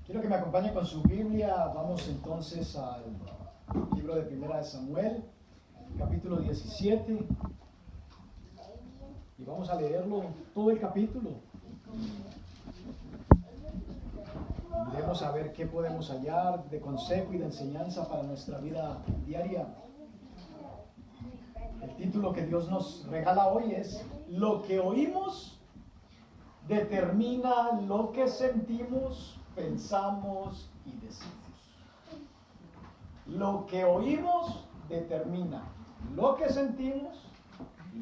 Quiero que me acompañen con su Biblia. Vamos entonces al libro de Primera de Samuel, capítulo 17. Y vamos a leerlo todo el capítulo. Y miremos a ver qué podemos hallar de consejo y de enseñanza para nuestra vida diaria. El título que Dios nos regala hoy es: Lo que oímos determina lo que sentimos, pensamos y decimos. Lo que oímos determina lo que sentimos,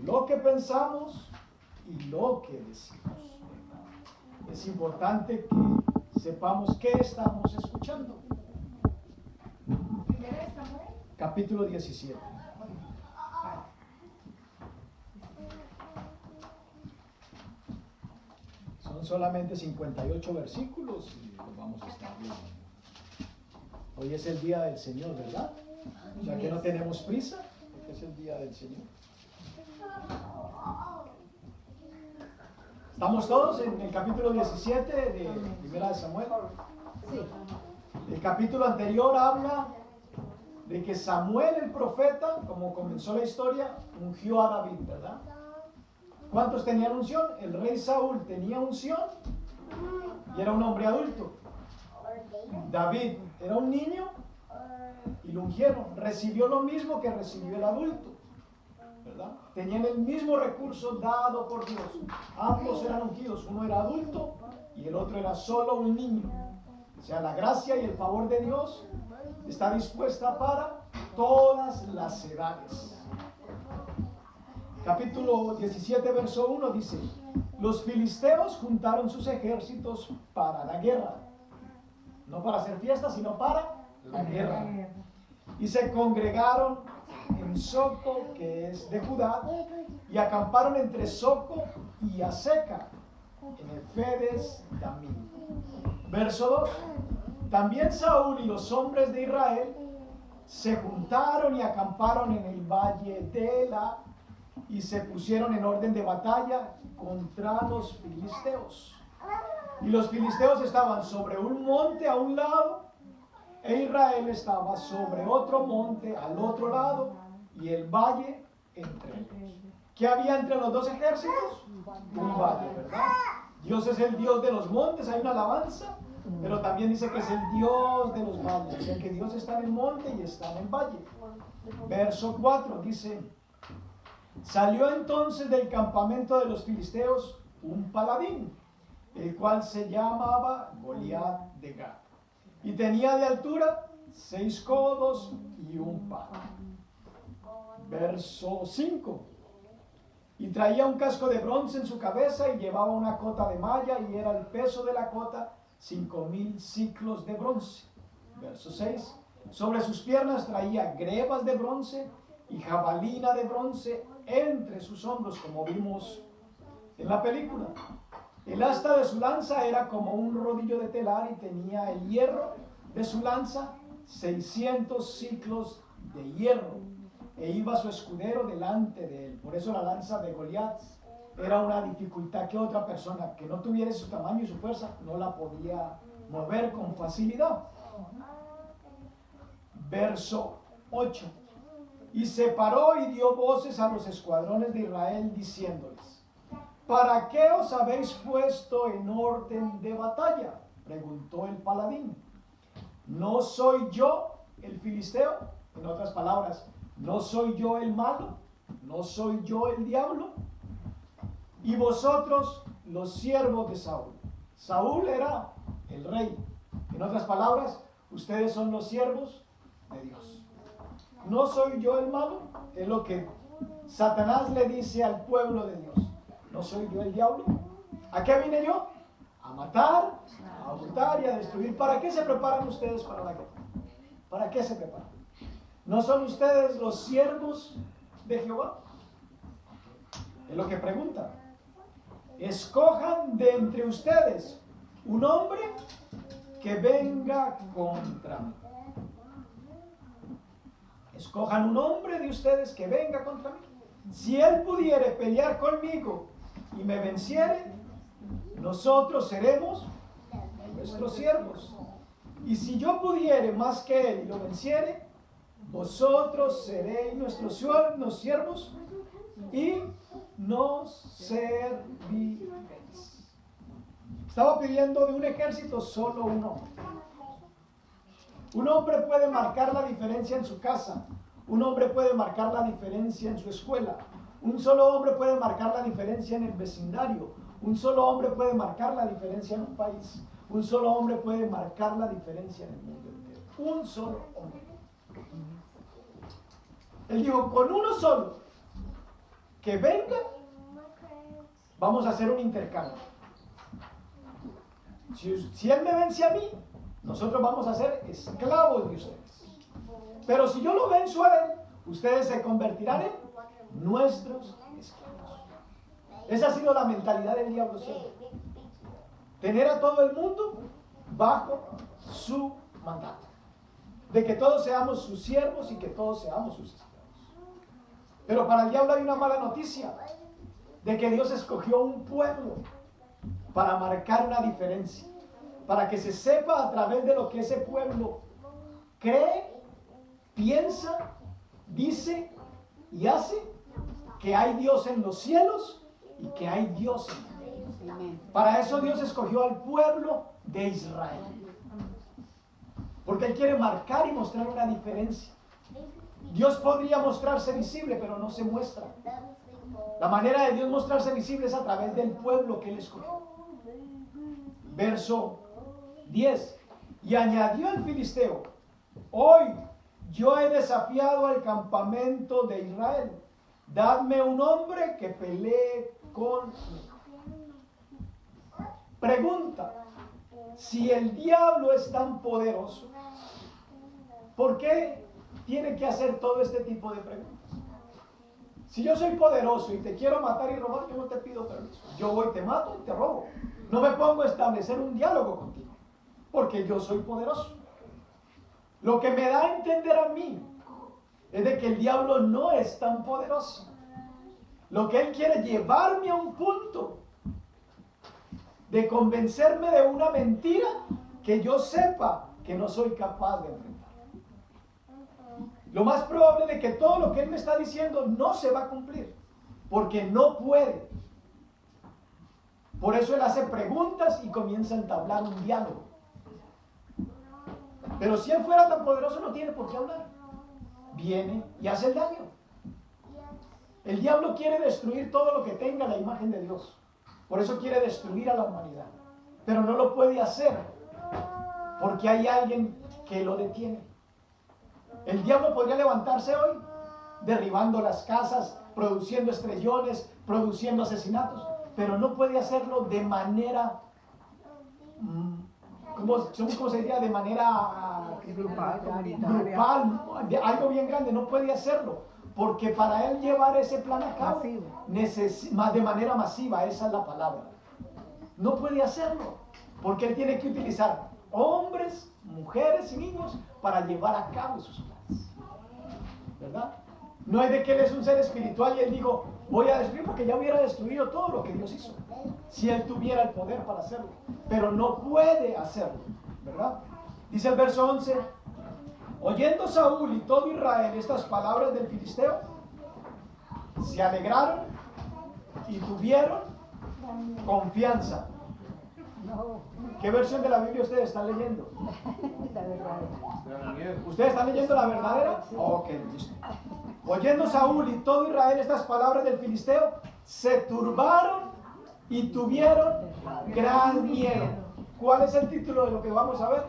lo que pensamos y lo que decimos. Es importante que sepamos qué estamos escuchando. Capítulo 17. Son solamente 58 versículos y los vamos a estar viendo. Hoy es el día del Señor, ¿verdad? O sea que no tenemos prisa, porque es el día del Señor. ¿Estamos todos en el capítulo 17 de Primera de Samuel? Sí. El capítulo anterior habla de que Samuel el profeta, como comenzó la historia, ungió a David, ¿verdad? ¿Cuántos tenían unción? El rey Saúl tenía unción y era un hombre adulto. David era un niño y lo ungieron. Recibió lo mismo que recibió el adulto, ¿verdad? Tenían el mismo recurso dado por Dios. Ambos eran ungidos. Uno era adulto y el otro era solo un niño. O sea, la gracia y el favor de Dios está dispuesta para todas las edades. Capítulo 17, verso 1 dice: Los filisteos juntaron sus ejércitos para la guerra. No para hacer fiesta, sino para la guerra. Y se congregaron en Soco, que es de Judá, y acamparon entre Soco y Aseca, en Efedes Damim. Verso 2. También Saúl y los hombres de Israel se juntaron y acamparon en el valle de Ela y se pusieron en orden de batalla contra los filisteos. Y los filisteos estaban sobre un monte a un lado, e Israel estaba sobre otro monte al otro lado, y el valle entre ellos. ¿Qué había entre los dos ejércitos? Un valle, ¿verdad? Dios es el Dios de los montes, hay una alabanza, pero también dice que es el Dios de los valles, o sea que Dios está en el monte y está en el valle. Verso 4 dice: Salió entonces del campamento de los filisteos un paladín, el cual se llamaba Goliat de Gat, y tenía de altura 6 codos y un palmo. Verso 5. Y traía un casco de bronce en su cabeza y llevaba una cota de malla, y era el peso de la cota 5,000 ciclos de bronce. Verso 6. Sobre sus piernas traía grebas de bronce y jabalina de bronce entre sus hombros, como vimos en la película. El asta de su lanza era como un rodillo de telar, y tenía el hierro de su lanza 600 ciclos de hierro, e iba su escudero delante de él. Por eso la lanza de Goliat era una dificultad que otra persona que no tuviera su tamaño y su fuerza no la podía mover con facilidad. Verso 8. Y se paró y dio voces a los escuadrones de Israel, diciéndoles: ¿Para qué os habéis puesto en orden de batalla? Preguntó el paladín. ¿No soy yo el filisteo? En otras palabras, ¿no soy yo el malo? ¿No soy yo el diablo? Y vosotros los siervos de Saúl. Saúl era el rey. En otras palabras, ustedes son los siervos de Dios. ¿No soy yo el malo? Es lo que Satanás le dice al pueblo de Dios. ¿No soy yo el diablo? ¿A qué vine yo? A matar, a hurtar y a destruir. ¿Para qué se preparan ustedes para la guerra? ¿Para qué se preparan? ¿No son ustedes los siervos de Jehová? Es lo que pregunta. Escojan de entre ustedes un hombre que venga contra mí. Escojan un hombre de ustedes que venga contra mí. Si él pudiere pelear conmigo y me venciere, nosotros seremos vuestros siervos. y si yo pudiere más que él y lo venciere, vosotros seréis nuestros siervos y nos serviréis. Estaba pidiendo de un ejército solo un hombre. Un hombre puede marcar la diferencia en su casa. Un hombre puede marcar la diferencia en su escuela. Un solo hombre puede marcar la diferencia en el vecindario. Un solo hombre puede marcar la diferencia en un país. Un solo hombre puede marcar la diferencia en el mundo entero. Un solo hombre. Él dijo, con uno solo que venga, vamos a hacer un intercambio. Si él me vence a mí, nosotros vamos a ser esclavos de ustedes. Pero si yo lo venzo a él, ustedes se convertirán en nuestros esclavos. Esa ha sido la mentalidad del diablo siempre. Tener a todo el mundo bajo su mandato. De que todos seamos sus siervos y que todos seamos sus esclavos. Pero para el diablo hay una mala noticia. De que Dios escogió un pueblo para marcar una diferencia. Para que se sepa a través de lo que ese pueblo cree, piensa, dice y hace, que hay Dios en los cielos y que hay Dios en la tierra. Para eso Dios escogió al pueblo de Israel. Porque Él quiere marcar y mostrar una diferencia. Dios podría mostrarse visible, pero no se muestra. La manera de Dios mostrarse visible es a través del pueblo que Él escogió. Verso 10. Y añadió el filisteo: hoy yo he desafiado al campamento de Israel. Dadme un hombre que pelee conmigo. Pregunta: si el diablo es tan poderoso, ¿por qué tiene que hacer todo este tipo de preguntas? Si yo soy poderoso y te quiero matar y robar, yo no te pido permiso. Yo voy, te mato y te robo. No me pongo a establecer un diálogo contigo, porque yo soy poderoso. Lo que me da a entender a mí es de que el diablo no es tan poderoso. Lo que él quiere es llevarme a un punto de convencerme de una mentira que yo sepa que no soy capaz de enfrentar. Lo más probable es que todo lo que él me está diciendo no se va a cumplir, porque no puede. Por eso él hace preguntas y comienza a entablar un diálogo. Pero si él fuera tan poderoso, no tiene por qué hablar. Viene y hace el daño. El diablo quiere destruir todo lo que tenga la imagen de Dios. Por eso quiere destruir a la humanidad. Pero no lo puede hacer, porque hay alguien que lo detiene. El diablo podría levantarse hoy, derribando las casas, produciendo estrellones, produciendo asesinatos, pero no puede hacerlo de manera, ¿cómo se diría? De manera grupal, algo bien grande. No puede hacerlo, porque para él llevar ese plan a cabo, de manera masiva, esa es la palabra. No puede hacerlo, porque él tiene que utilizar hombres, mujeres y niños para llevar a cabo sus planes. ¿Verdad? No es de que él es un ser espiritual y él dijo, voy a destruir, porque ya hubiera destruido todo lo que Dios hizo, si él tuviera el poder para hacerlo. Pero no puede hacerlo, ¿verdad? Dice el verso 11: oyendo Saúl y todo Israel estas palabras del filisteo, se alegraron y tuvieron confianza. ¿Qué versión de la Biblia ustedes están leyendo? La verdadera. ¿Ustedes están leyendo la verdadera? Ok, listo. Oyendo Saúl y todo Israel estas palabras del filisteo, se turbaron y tuvieron gran miedo. ¿Cuál es el título de lo que vamos a ver?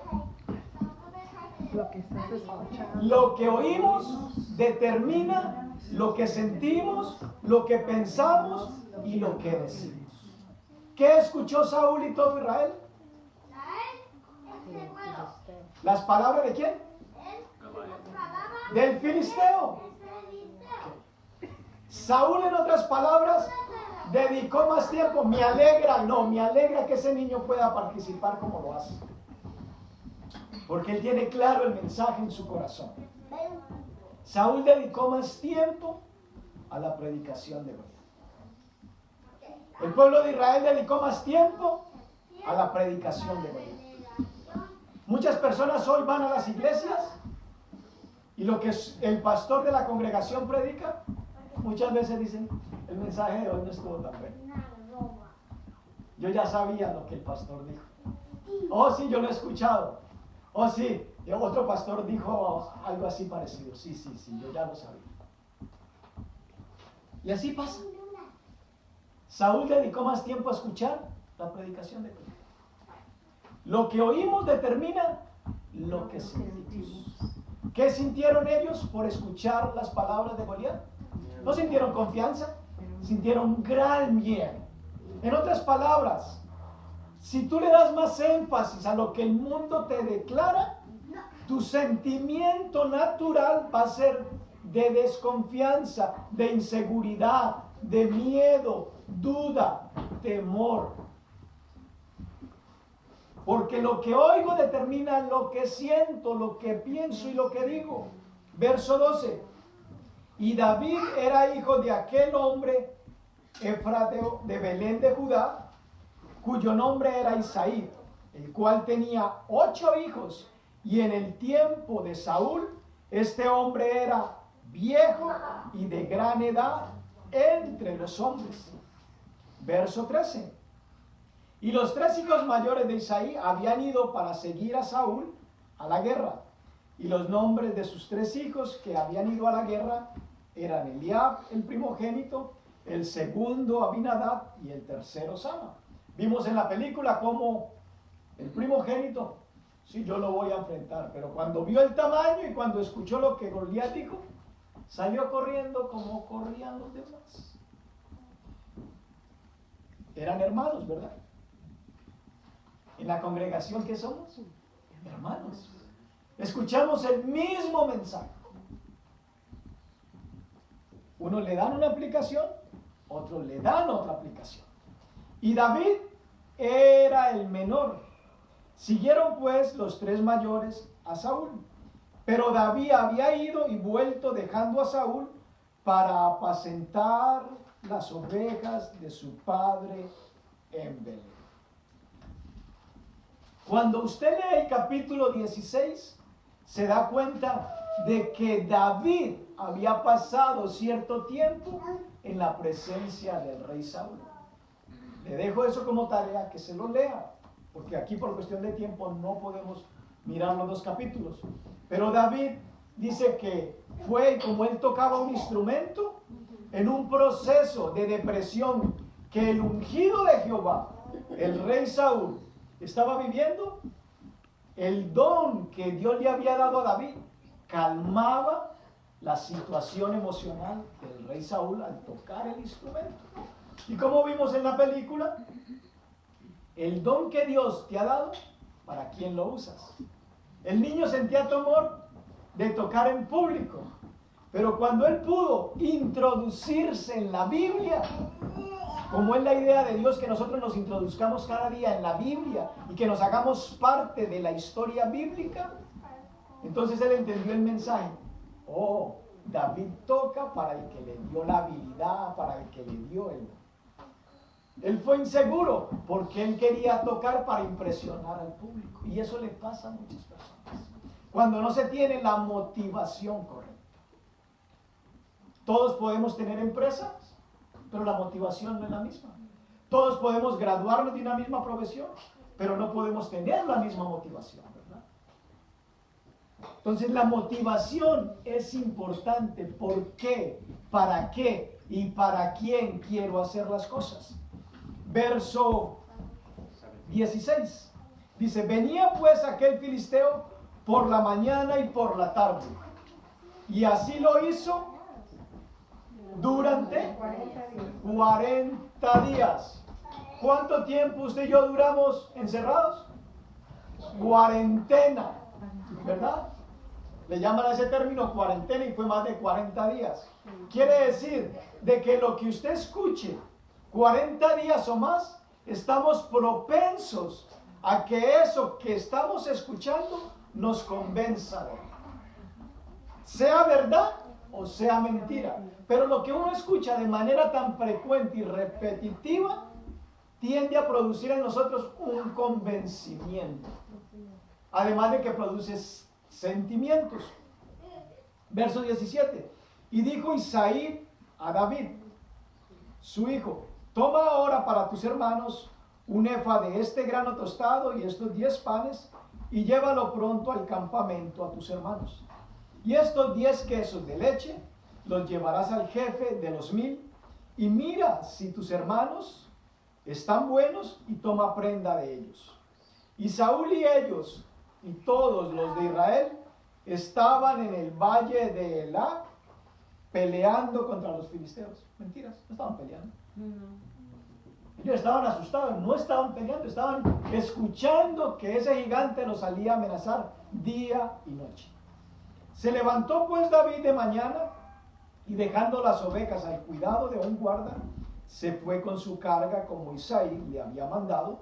Lo que estás escuchando. Lo que oímos determina lo que sentimos, lo que pensamos y lo que decimos. ¿Qué escuchó Saúl y todo Israel? ¿Las palabras de quién? Del filisteo. Saúl, en otras palabras, dedicó más tiempo. Me alegra que ese niño pueda participar como lo hace, porque él tiene claro el mensaje en su corazón. Saúl dedicó más tiempo a la predicación de Goliat. El pueblo de Israel dedicó más tiempo a la predicación de Goliat. Muchas personas hoy van a las iglesias y lo que el pastor de la congregación predica, muchas veces dicen, el mensaje de hoy no estuvo tan bueno. Yo ya sabía lo que el pastor dijo. Oh, sí, yo lo he escuchado. Oh, sí, otro pastor dijo algo así parecido. Sí, yo ya lo sabía. Y así pasa. Saúl dedicó más tiempo a escuchar la predicación de Dios. Lo que oímos determina lo que sentimos. ¿Qué sintieron ellos por escuchar las palabras de Goliat? No sintieron confianza, sintieron gran miedo. En otras palabras, si tú le das más énfasis a lo que el mundo te declara, tu sentimiento natural va a ser de desconfianza, de inseguridad, de miedo, duda, temor. Porque lo que oigo determina lo que siento, lo que pienso y lo que digo. Verso 12. Y David era hijo de aquel hombre efrateo de Belén de Judá, cuyo nombre era Isaí, el cual tenía 8 hijos, y en el tiempo de Saúl, este hombre era viejo y de gran edad entre los hombres. Verso 13. Y los 3 hijos mayores de Isaí habían ido para seguir a Saúl a la guerra. Y los nombres de sus 3 hijos que habían ido a la guerra eran Eliab, el primogénito, el segundo Abinadab y el tercero Sama. Vimos en la película cómo el primogénito, sí, yo lo voy a enfrentar, pero cuando vio el tamaño y cuando escuchó lo que Goliat dijo, salió corriendo como corrían los demás. Eran hermanos, ¿verdad? En la congregación, ¿qué somos? Hermanos. Escuchamos el mismo mensaje. Unos le dan una aplicación, otros le dan otra aplicación. Y David era el menor. Siguieron pues los 3 mayores a Saúl. Pero David había ido y vuelto dejando a Saúl para apacentar las ovejas de su padre en Belén. Cuando usted lee el capítulo 16, se da cuenta de que David había pasado cierto tiempo en la presencia del rey Saúl. Le dejo eso como tarea, que se lo lea, porque aquí por cuestión de tiempo no podemos mirar los 2 capítulos. Pero David dice que fue como él tocaba un instrumento en un proceso de depresión que el ungido de Jehová, el rey Saúl, estaba viviendo. El don que Dios le había dado a David calmaba la situación emocional del rey Saúl al tocar el instrumento. Y como vimos en la película, el don que Dios te ha dado, ¿para quién lo usas? El niño sentía temor de tocar en público, pero cuando él pudo introducirse en la Biblia, como es la idea de Dios que nosotros nos introduzcamos cada día en la Biblia y que nos hagamos parte de la historia bíblica, entonces él entendió el mensaje. Oh, David toca para el que le dio la habilidad, para el que le dio el... Él fue inseguro porque él quería tocar para impresionar al público. Y eso le pasa a muchas personas cuando no se tiene la motivación correcta. Todos podemos tener empresas, pero la motivación no es la misma. Todos podemos graduarnos de una misma profesión, pero no podemos tener la misma motivación, ¿verdad? Entonces la motivación es importante. ¿Por qué? ¿Para qué? ¿Y para quién quiero hacer las cosas? Verso 16. Dice, venía pues aquel filisteo por la mañana y por la tarde. Y así lo hizo durante 40 días. ¿Cuánto tiempo usted y yo duramos encerrados? Cuarentena, ¿verdad? Le llaman a ese término cuarentena y fue más de 40 días. Quiere decir de que lo que usted escuche 40 días o más, estamos propensos a que eso que estamos escuchando nos convenza de él. Sea verdad o sea mentira. Pero lo que uno escucha de manera tan frecuente y repetitiva tiende a producir en nosotros un convencimiento. además de que produce sentimientos. Verso 17. Y dijo Isaí a David, su hijo, toma ahora para tus hermanos un efa de este grano tostado y estos 10 panes, y llévalo pronto al campamento a tus hermanos. Y estos 10 quesos de leche los llevarás al jefe de los 1000, y mira si tus hermanos están buenos, y toma prenda de ellos. Y Saúl y ellos y todos los de Israel estaban en el valle de Elá peleando contra los filisteos. Mentiras, no estaban peleando. Ellos estaban asustados, no estaban peleando, estaban escuchando que ese gigante los salía a amenazar día y noche. Se levantó pues David de mañana, y dejando las ovejas al cuidado de un guarda, se fue con su carga como Isaí le había mandado,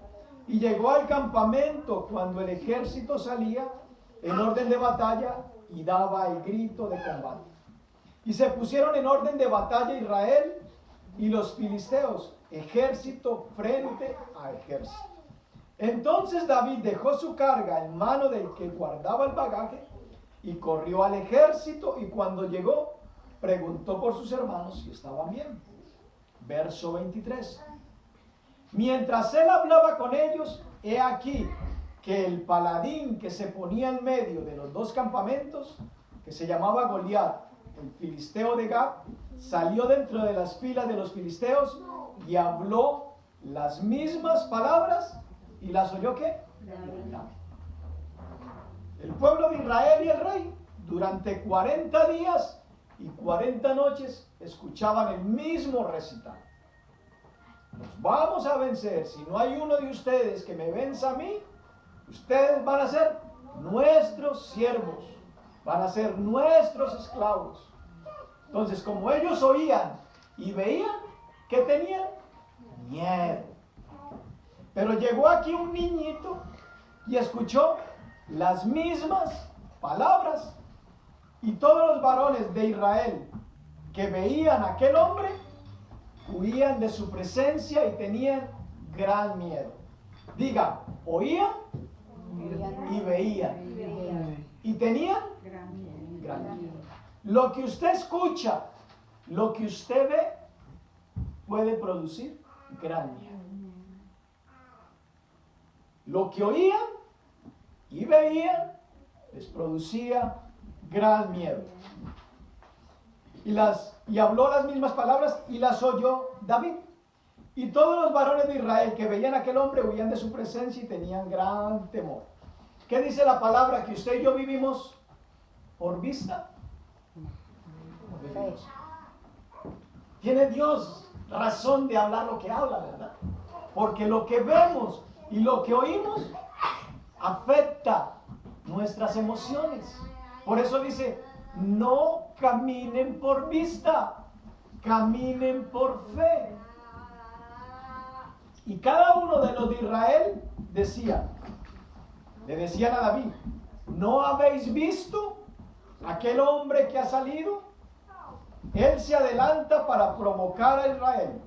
y llegó al campamento cuando el ejército salía en orden de batalla y daba el grito de combate. Y se pusieron en orden de batalla Israel y los filisteos, ejército frente a ejército. Entonces David dejó su carga en mano del que guardaba el bagaje y corrió al ejército, y cuando llegó preguntó por sus hermanos si estaban bien. Verso 23. Mientras él hablaba con ellos, he aquí que el paladín que se ponía en medio de los dos campamentos, que se llamaba Goliat, el filisteo de Gat, salió dentro de las filas de los filisteos y habló las mismas palabras, y las oyó ¿qué? David. El pueblo de Israel y el rey durante 40 días y 40 noches escuchaban el mismo recital. Nos vamos a vencer. Si no hay uno de ustedes que me venza a mí, ustedes van a ser nuestros siervos, van a ser nuestros esclavos. Entonces, como ellos oían y veían, ¿qué tenían? Miedo. Pero llegó aquí un niñito y escuchó las mismas palabras, y todos los varones de Israel que veían a aquel hombre huían de su presencia y tenían gran miedo. Diga, oían y veían y tenían gran miedo. Lo que usted escucha, lo que usted ve, puede producir gran miedo. Lo que oían y veían les producía gran miedo. Y habló las mismas palabras y las oyó David. Y todos los varones de Israel que veían a aquel hombre huían de su presencia y tenían gran temor. ¿Qué dice la palabra? Que usted y yo vivimos por vista. Tiene Dios razón de hablar lo que habla, ¿verdad? Porque lo que vemos y lo que oímos afecta nuestras emociones. Por eso dice, no caminen por vista, caminen por fe. Y cada uno de los de Israel le decían a David, ¿no habéis visto aquel hombre que ha salido? Él se adelanta para provocar a Israel.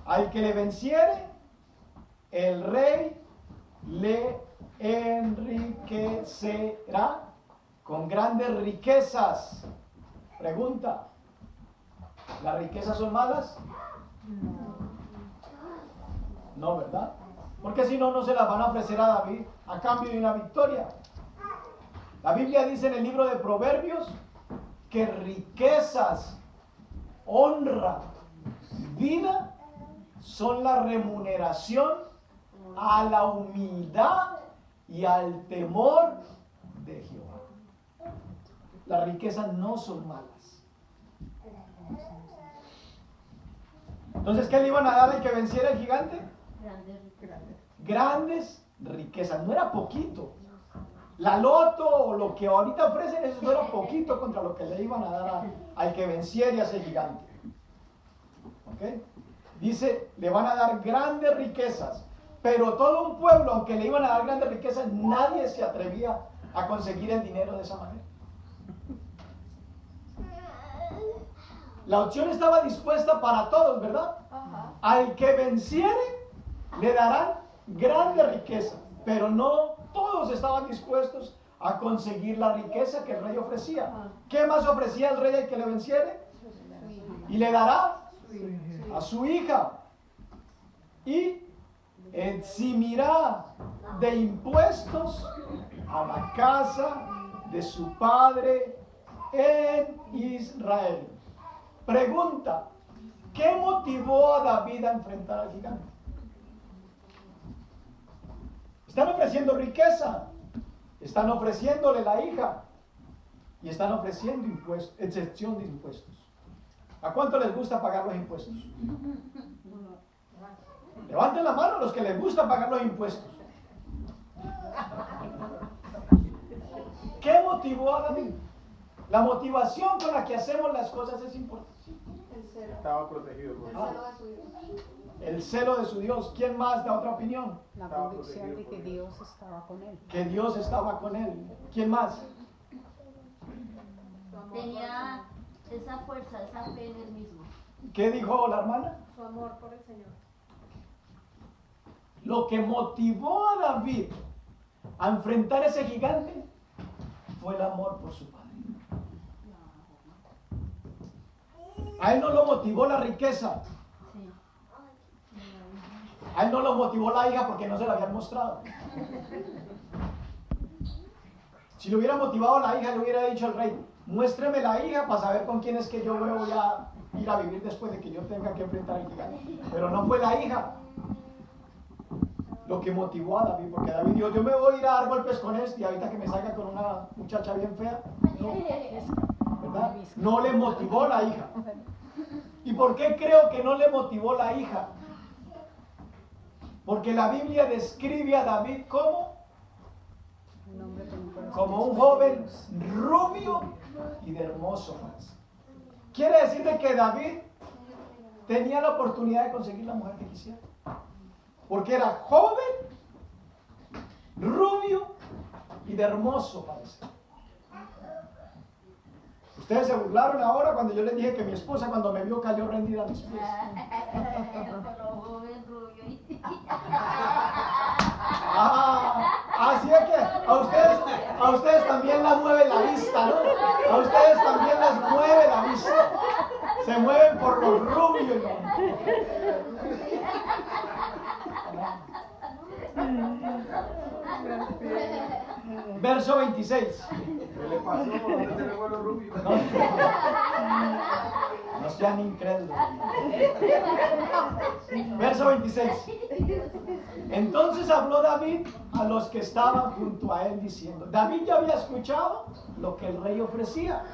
Al que le venciere, el rey le enriquecerá con grandes riquezas. Pregunta, ¿las riquezas son malas? No, ¿verdad? Porque si no, no se las van a ofrecer a David a cambio de una victoria. La Biblia dice en el libro de Proverbios que riquezas, honra y vida son la remuneración a la humildad y al temor de Jehová. Las riquezas no son malas. Entonces, ¿qué le iban a dar al que venciera el gigante? Grandes riquezas. No era poquito. La loto o lo que ahorita ofrecen, eso no era poquito contra lo que le iban a dar al que venciera a ese gigante. ¿Ok? Dice, le van a dar grandes riquezas. Pero todo un pueblo, aunque le iban a dar grandes riquezas, nadie se atrevía a conseguir el dinero de esa manera. La opción estaba dispuesta para todos, ¿verdad? Al que venciere le darán grande riqueza, pero no todos todos estaban dispuestos a conseguir la riqueza que el rey ofrecía. ¿Qué más ofrecía el rey al que le venciere? Y le dará a su hija. Y eximirá de impuestos a la casa de su padre en Israel. Pregunta: ¿qué motivó a David a enfrentar al gigante? Están ofreciendo riqueza, están ofreciéndole la hija y están ofreciendo impuestos, excepción de impuestos. ¿A cuánto les gusta pagar los impuestos? Levanten la mano los que les gusta pagar los impuestos. ¿Qué motivó a David? La motivación con la que hacemos las cosas es importante. Estaba protegido por El celo de su Dios. ¿Quién más da otra opinión? La convicción de que Dios estaba con él. Que Dios estaba con él. ¿Quién más? Tenía esa fuerza, esa fe en él mismo. ¿Qué dijo la hermana? Su amor por el Señor. Lo que motivó a David a enfrentar ese gigante fue el amor por su padre. A él no lo motivó la riqueza. Sí. A él no lo motivó la hija porque no se la habían mostrado. Si le hubiera motivado la hija, le hubiera dicho al rey: muéstreme la hija para saber con quién es que yo voy a ir a vivir después de que yo tenga que enfrentar al gigante. Pero no fue la hija lo que motivó a David, porque David dijo: yo me voy a ir a dar golpes con este y ahorita que me salga con una muchacha bien fea. No, ¿verdad? No le motivó la hija. ¿Y por qué creo que no le motivó la hija? Porque la Biblia describe a David como un joven rubio y de hermoso faz. Quiere decir de que David tenía la oportunidad de conseguir la mujer que quisiera. Porque era joven, rubio y de hermoso parecer. Ustedes se burlaron ahora cuando yo les dije que mi esposa cuando me vio cayó rendida a mis pies. Así es que a ustedes también la mueve la vista, ¿no? A ustedes también les mueve la vista. Se mueven por los rubios, ¿no? Verso 26. ¿Qué le pasó? ¿Dónde se le fue los rubios? No sean incrédulos. Verso 26. Entonces habló David a los que estaban junto a él diciendo: David ya había escuchado lo que el rey ofrecía.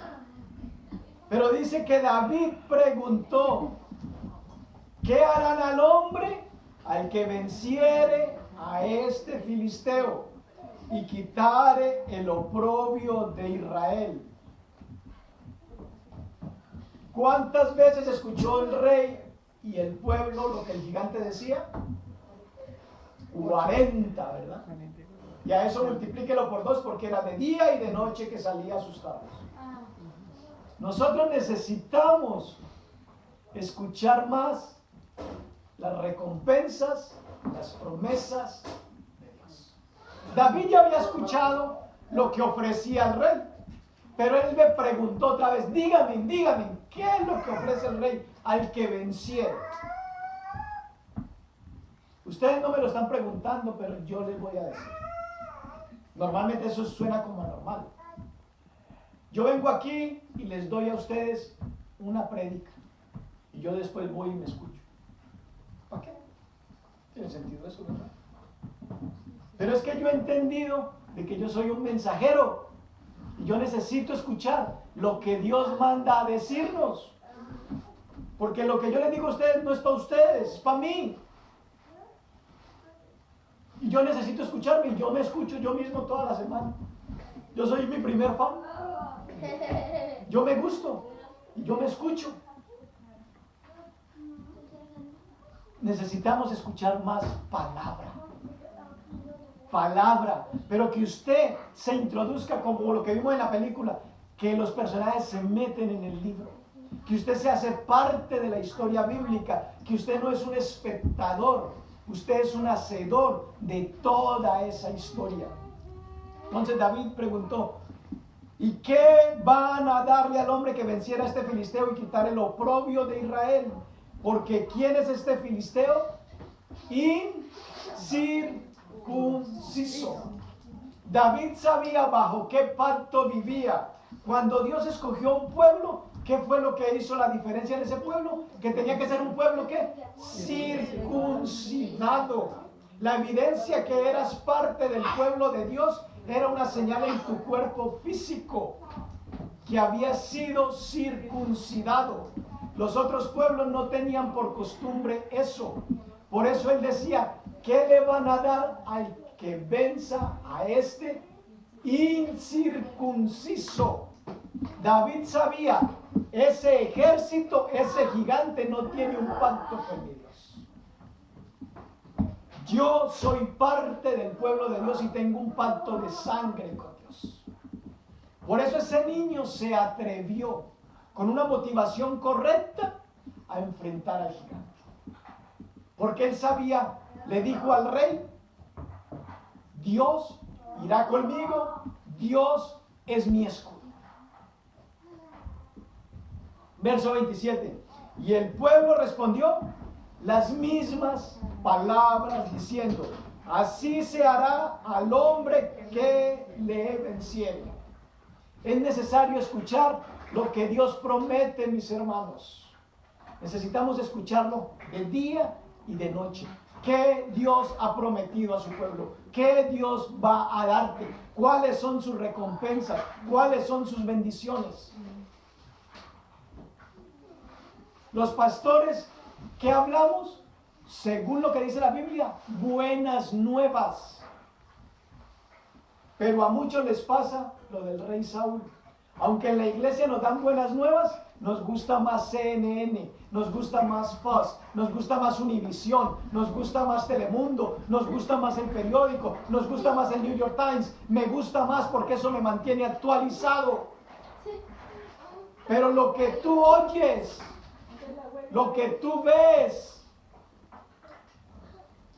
Pero dice que David preguntó: ¿qué harán al hombre al que venciere a este filisteo y quitare el oprobio de Israel? ¿Cuántas veces escuchó el rey y el pueblo lo que el gigante decía? 40, ¿verdad? Y a eso multiplíquelo por 2 porque era de día y de noche que salía a asustarlos. Nosotros necesitamos escuchar más las recompensas, las promesas de Dios. David ya había escuchado lo que ofrecía el rey, pero él me preguntó otra vez: dígame, ¿qué es lo que ofrece el rey al que venciera? Ustedes no me lo están preguntando, pero yo les voy a decir. Normalmente eso suena como anormal. Yo vengo aquí y les doy a ustedes una prédica y yo después voy y me escucho. ¿Para qué? Tiene sentido eso, ¿verdad? Pero es que yo he entendido de que yo soy un mensajero y yo necesito escuchar lo que Dios manda a decirnos, porque lo que yo les digo a ustedes no es para ustedes, es para mí. Y yo necesito escucharme y yo me escucho yo mismo toda la semana. Yo soy mi primer fan. Yo me gusto y yo me escucho. Necesitamos escuchar más palabra, pero que usted se introduzca como lo que vimos en la película, que los personajes se meten en el libro, que usted se hace parte de la historia bíblica, que usted no es un espectador, usted es un hacedor de toda esa historia. Entonces David preguntó, ¿y qué van a darle al hombre que venciera a este filisteo y quitar el oprobio de Israel? Porque ¿quién es este filisteo? Incircunciso. David sabía bajo qué pacto vivía. Cuando Dios escogió un pueblo, ¿qué fue lo que hizo la diferencia en ese pueblo? Que tenía que ser un pueblo, ¿qué? Circuncidado. La evidencia que eras parte del pueblo de Dios era una señal en tu cuerpo físico que había sido circuncidado. Los otros pueblos no tenían por costumbre eso. Por eso él decía, ¿qué le van a dar al que venza a este incircunciso? David sabía, ese ejército, ese gigante no tiene un pacto con Dios. Yo soy parte del pueblo de Dios y tengo un pacto de sangre con Dios. Por eso ese niño se atrevió con una motivación correcta a enfrentar al gigante. Porque él sabía, le dijo al rey, Dios irá conmigo, Dios es mi escudo. Verso 27. Y el pueblo respondió las mismas palabras diciendo, así se hará al hombre que le venciere. Es necesario escuchar lo que Dios promete, mis hermanos. Necesitamos escucharlo de día y de noche. ¿Qué Dios ha prometido a su pueblo? ¿Qué Dios va a darte? ¿Cuáles son sus recompensas? ¿Cuáles son sus bendiciones? Los pastores, ¿qué hablamos? Según lo que dice la Biblia, buenas nuevas. Pero a muchos les pasa lo del rey Saúl. Aunque en la iglesia nos dan buenas nuevas, nos gusta más CNN, nos gusta más Fox, nos gusta más Univisión, nos gusta más Telemundo, nos gusta más el periódico, nos gusta más el New York Times. Me gusta más porque eso me mantiene actualizado. Pero lo que tú oyes, lo que tú ves,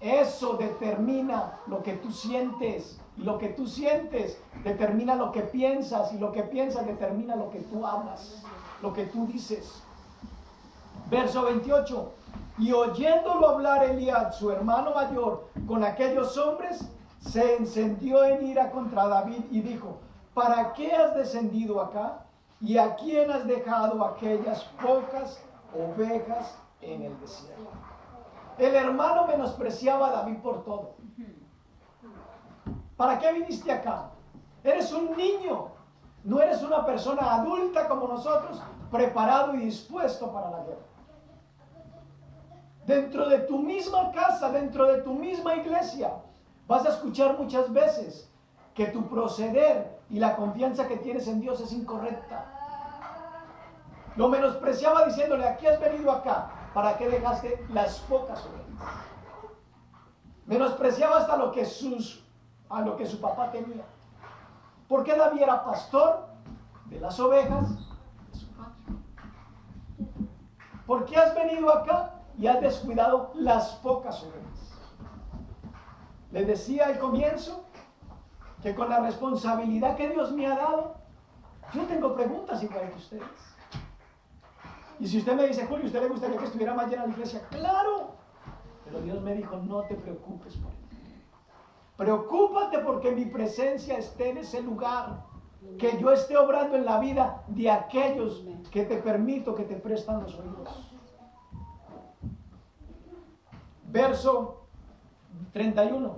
eso determina lo que tú sientes. Y lo que tú sientes determina lo que piensas. Y lo que piensas determina lo que tú hablas, lo que tú dices. Verso 28. Y oyéndolo hablar Eliab, su hermano mayor, con aquellos hombres, se encendió en ira contra David y dijo, ¿para qué has descendido acá? ¿Y a quién has dejado aquellas pocas ovejas en el desierto? El hermano menospreciaba a David por todo. ¿Para qué viniste acá? Eres un niño, no eres una persona adulta como nosotros, preparado y dispuesto para la guerra. Dentro de tu misma casa, dentro de tu misma iglesia, vas a escuchar muchas veces que tu proceder y la confianza que tienes en Dios es incorrecta. Lo menospreciaba diciéndole, ¿a qué has venido acá? ¿Para qué dejaste las pocas ovejas? Menospreciaba hasta lo que su papá tenía. Porque David era pastor de las ovejas de su padre. ¿Por qué has venido acá y has descuidado las pocas ovejas? Les decía al comienzo que con la responsabilidad que Dios me ha dado, yo tengo preguntas igual que ustedes. Y si usted me dice, Julio, ¿usted le gustaría que estuviera más llena la iglesia? ¡Claro! Pero Dios me dijo, no te preocupes por él. Preocúpate porque mi presencia esté en ese lugar. Que yo esté obrando en la vida de aquellos que te permito, que te prestan los oídos. Verso 31.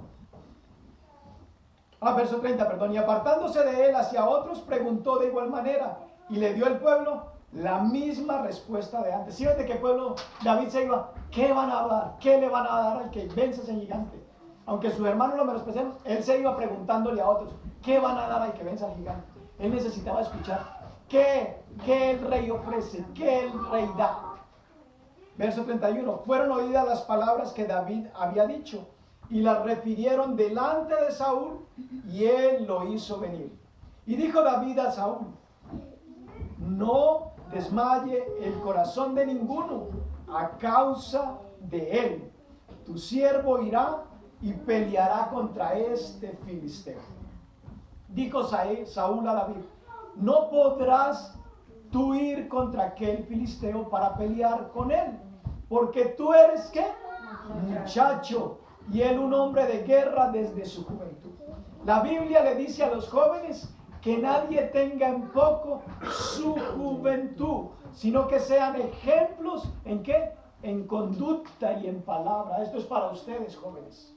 Verso 30, perdón. Y apartándose de él hacia otros, preguntó de igual manera. Y le dio el pueblo la misma respuesta de antes. ¿Sí ven de qué pueblo David se iba? ¿Qué van a dar? ¿Qué le van a dar al que vence ese gigante? Aunque sus hermanos lo menospreciaron, él se iba preguntándole a otros, ¿qué van a dar al que vence al gigante? Él necesitaba escuchar, ¿qué el rey ofrece? ¿Qué el rey da? Verso 31, fueron oídas las palabras que David había dicho y las refirieron delante de Saúl y él lo hizo venir. Y dijo David a Saúl, no desmaye el corazón de ninguno a causa de él. Tu siervo irá y peleará contra este filisteo. dijo Saúl a David, no podrás tú ir contra aquel filisteo para pelear con él, porque tú eres ¿qué? Muchacho, y él un hombre de guerra desde su juventud. La Biblia le dice a los jóvenes que nadie tenga en poco su juventud, sino que sean ejemplos ¿en qué? En conducta y en palabra. Esto es para ustedes, jóvenes.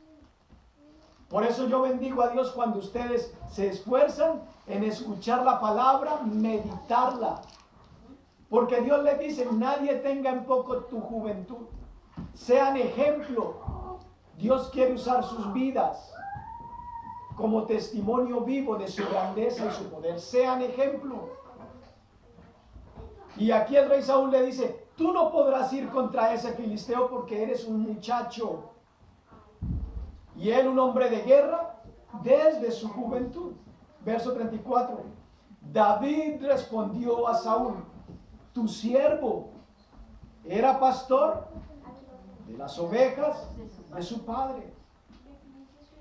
Por eso yo bendigo a Dios cuando ustedes se esfuerzan en escuchar la palabra, meditarla. Porque Dios les dice, nadie tenga en poco tu juventud. Sean ejemplo. Dios quiere usar sus vidas como testimonio vivo de su grandeza y su poder. Sean ejemplo. Y aquí el rey Saúl le dice, tú no podrás ir contra ese filisteo porque eres un muchacho. Y él un hombre de guerra desde su juventud. Verso 34. David respondió a Saúl, tu siervo era pastor de las ovejas de su padre.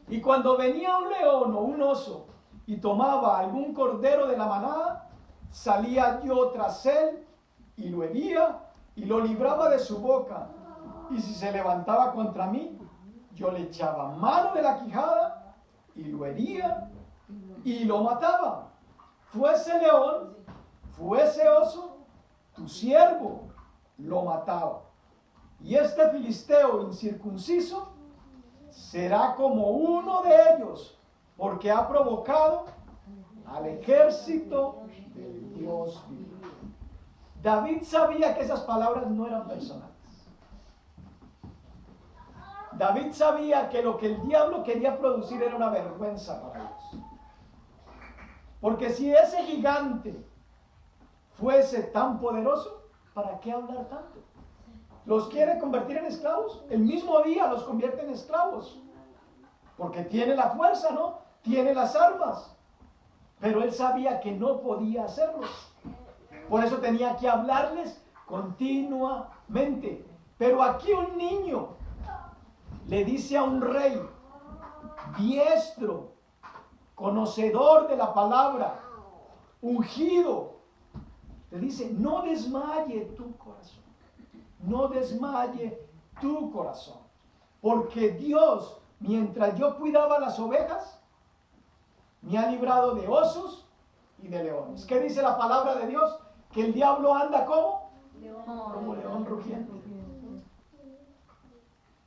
Y cuando venía un león o un oso y tomaba algún cordero de la manada, salía yo tras él y lo hería y lo libraba de su boca. Y si se levantaba contra mí, yo le echaba mano de la quijada y lo hería y lo mataba. Fuese león, fuese oso, tu siervo lo mataba. Y este filisteo incircunciso será como uno de ellos, porque ha provocado al ejército del Dios vivo. David sabía que esas palabras no eran personales. David sabía que lo que el diablo quería producir era una vergüenza para Dios. Porque si ese gigante fuese tan poderoso, ¿para qué hablar tanto? ¿Los quiere convertir en esclavos? El mismo día los convierte en esclavos. Porque tiene la fuerza, ¿no? Tiene las armas. Pero él sabía que no podía hacerlo. Por eso tenía que hablarles continuamente. Pero aquí un niño le dice a un rey diestro, conocedor de la palabra, ungido, le dice, no desmaye tu corazón. No desmaye tu corazón. Porque Dios, mientras yo cuidaba las ovejas, me ha librado de osos y de leones. ¿Qué dice la palabra de Dios? Que el diablo anda como león rugiente,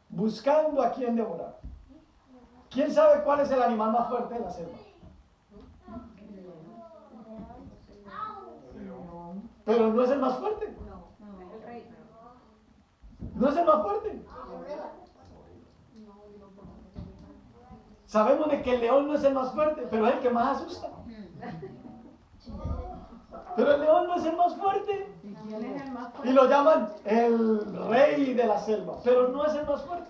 buscando a quien devorar. ¿Quién sabe cuál es el animal más fuerte de la selva? Pero no es el más fuerte. No es el más fuerte. Sabemos de que el león no es el más fuerte, pero es el que más asusta. Pero el león no es el más fuerte. Y lo llaman el rey de la selva, pero no es el más fuerte.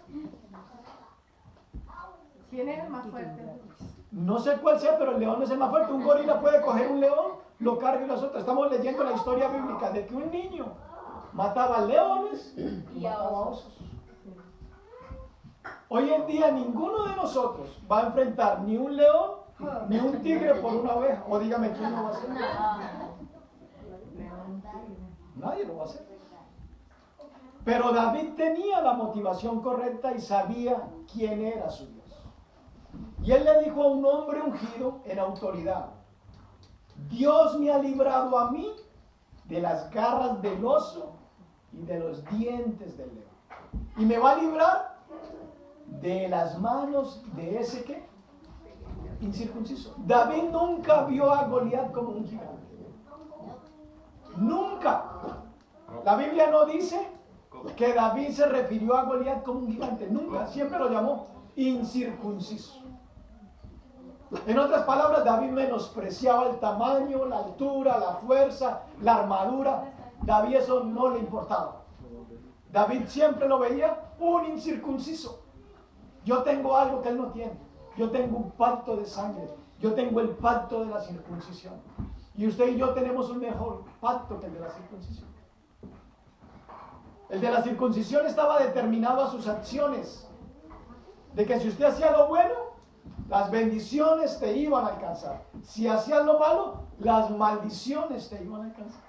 ¿Quién es el más fuerte? No sé cuál sea, pero el león es el más fuerte. Un gorila puede coger un león, lo carga y lo azota. Estamos leyendo la historia bíblica de que un niño mataba leones y mataba osos. Hoy en día ninguno de nosotros va a enfrentar ni un león ni un tigre por una oveja. O dígame quién lo va a hacer. Nadie lo va a hacer. Pero David tenía la motivación correcta y sabía quién era su Dios. Y él le dijo a un hombre ungido en autoridad: Dios me ha librado a mí de las garras del oso y de los dientes del león. Y me va a librar de las manos de ese ¿qué? Incircunciso. David nunca vio a Goliat como un gigante. Nunca. La Biblia no dice que David se refirió a Goliat como un gigante. Nunca. Siempre lo llamó incircunciso. En otras palabras, David menospreciaba el tamaño, la altura, la fuerza, la armadura. David eso no le importaba. David siempre lo veía un incircunciso. Yo tengo algo que él no tiene. Yo tengo un pacto de sangre. Yo tengo el pacto de la circuncisión. Y usted y yo tenemos un mejor pacto que el de la circuncisión. El de la circuncisión estaba determinado a sus acciones. De que si usted hacía lo bueno, Las bendiciones te iban a alcanzar. Si hacías lo malo, las maldiciones te iban a alcanzar.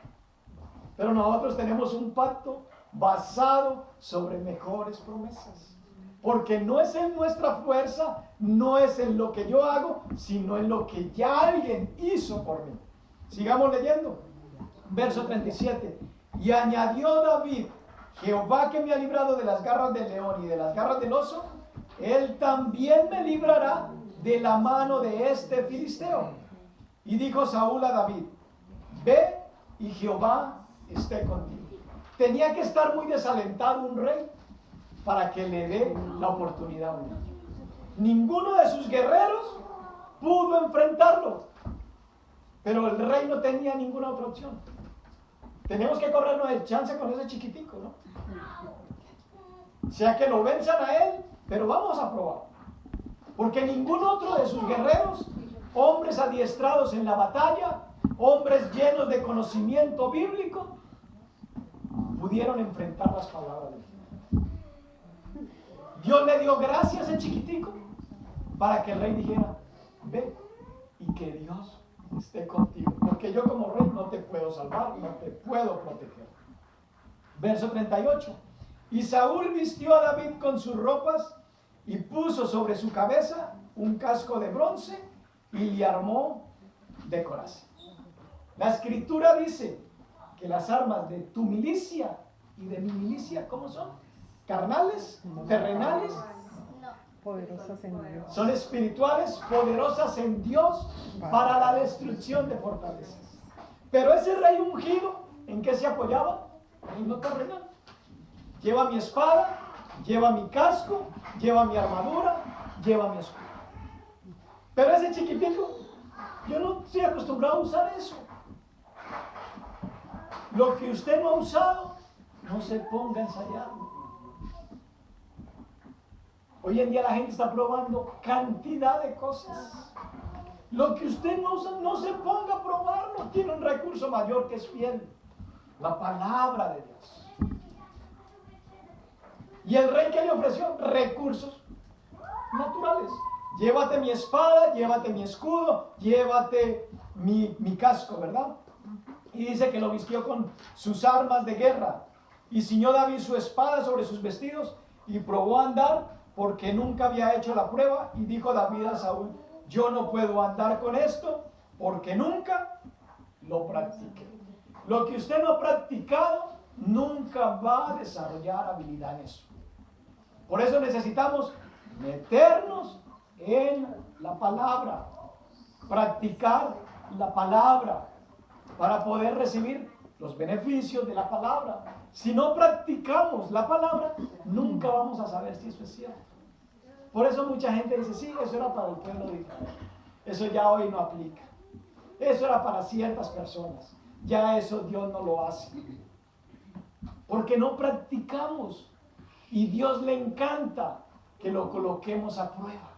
Pero nosotros tenemos un pacto basado sobre mejores promesas. Porque no es en nuestra fuerza, no es en lo que yo hago, sino en lo que ya alguien hizo por mí. Sigamos leyendo. Verso 37. Y añadió David: Jehová, que me ha librado de las garras del león y de las garras del oso, él también me librará de la mano de este filisteo. Y dijo Saúl a David: ve y Jehová esté contigo. Tenía que estar muy desalentado un rey para que le dé la oportunidad a uno. Ninguno de sus guerreros pudo enfrentarlo, pero el rey no tenía ninguna otra opción. Tenemos que corrernos el chance con ese chiquitico, ¿no? O sea, que lo venzan a él, pero vamos a probar. Porque ningún otro de sus guerreros, hombres adiestrados en la batalla, hombres llenos de conocimiento bíblico, pudieron enfrentar las palabras de Dios. Dios le dio gracias a ese chiquitico para que el rey dijera: ve y que Dios esté contigo, porque yo como rey no te puedo salvar, no te puedo proteger. Verso 38. Y Saúl vistió a David con sus ropas y puso sobre su cabeza un casco de bronce y le armó de coraza. La escritura dice que las armas de tu milicia y de mi milicia, ¿cómo son? Carnales, terrenales, Poderosas en Dios. son espirituales, poderosas en Dios para la destrucción de fortalezas. Pero ese rey ungido, ¿en qué se apoyaba? En lo terrenal. Lleva mi espada, lleva mi casco, lleva mi armadura, lleva mi escudo. Pero ese chiquitico, yo no estoy acostumbrado a usar eso. Lo que usted no ha usado, no se ponga a ensayarlo. Hoy en día la gente está probando cantidad de cosas. Lo que usted no usa, no se ponga a probarlo. Tiene un recurso mayor que es fiel: la palabra de Dios. Y el rey, que le ofreció recursos naturales: llévate mi espada, llévate mi escudo, llévate mi casco, ¿verdad? Y dice que lo vistió con sus armas de guerra. Y ciñó David su espada sobre sus vestidos y probó a andar, porque nunca había hecho la prueba. Y dijo David a Saúl: yo no puedo andar con esto porque nunca lo practiqué. Lo que usted no ha practicado, nunca va a desarrollar habilidad en eso. Por eso necesitamos meternos en la palabra, practicar la palabra para poder recibir los beneficios de la palabra. Si no practicamos la palabra, nunca vamos a saber si eso es cierto. Por eso mucha gente dice: sí, eso era para el pueblo de Israel, eso ya hoy no aplica, eso era para ciertas personas, ya eso Dios no lo hace, porque no practicamos. Y Dios le encanta que lo coloquemos a prueba.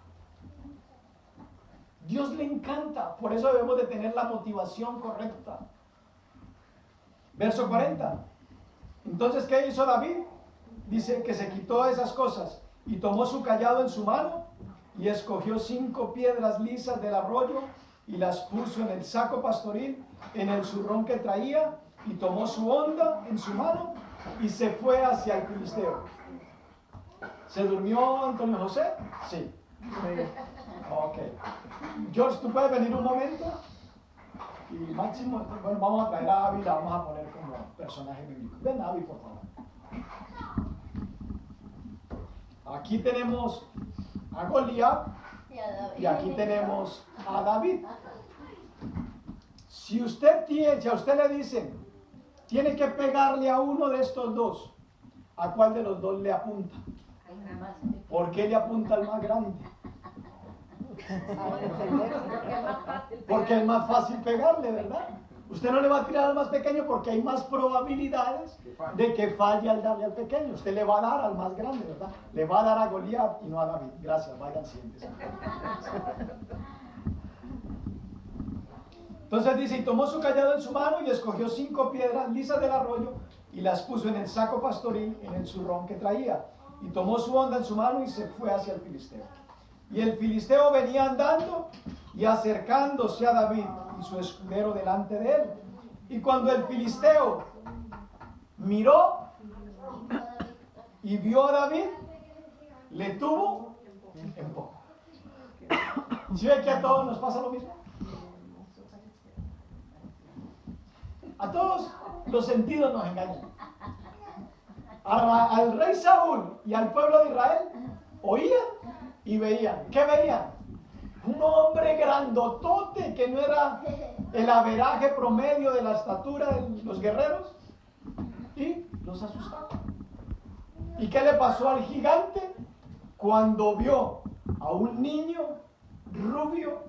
Dios le encanta, por eso debemos de tener la motivación correcta. Verso 40. Entonces, ¿qué hizo David? Dice que se quitó esas cosas y tomó su cayado en su mano y escogió 5 piedras lisas del arroyo y las puso en el saco pastoril, en el zurrón que traía, y tomó su honda en su mano y se fue hacia el filisteo. ¿Se durmió Antonio José? Sí. Ok. George, ¿tú puedes venir un momento? Y Máximo, bueno, vamos a traer a Abby, la vamos a poner como personaje bíblico. Ven, Abby, por favor. Aquí tenemos a Goliat y aquí tenemos a David. Si a usted le dicen, tiene que pegarle a uno de estos dos, ¿a cuál de los dos le apunta? ¿Por qué le apunta al más grande? Porque es más fácil pegarle, ¿verdad? Usted no le va a tirar al más pequeño porque hay más probabilidades de que falle al darle al pequeño. Usted le va a dar al más grande, ¿verdad? Le va a dar a Goliat y no a David. Gracias, vayan siguientes. Entonces dice: y tomó su cayado en su mano y escogió 5 piedras lisas del arroyo y las puso en el saco pastoril, en el zurrón que traía. Y tomó su honda en su mano y se fue hacia el filisteo. Y el filisteo venía andando y acercándose a David y su escudero delante de él. Y cuando el filisteo miró y vio a David, le tuvo en poco. ¿Sí ve que a todos nos pasa lo mismo? A todos los sentidos nos engañan. Al rey Saúl y al pueblo de Israel oían y veían. ¿Qué veían? Un hombre grandotote que no era el averaje promedio de la estatura de los guerreros, y los asustaba. ¿Y qué le pasó al gigante cuando vio a un niño rubio?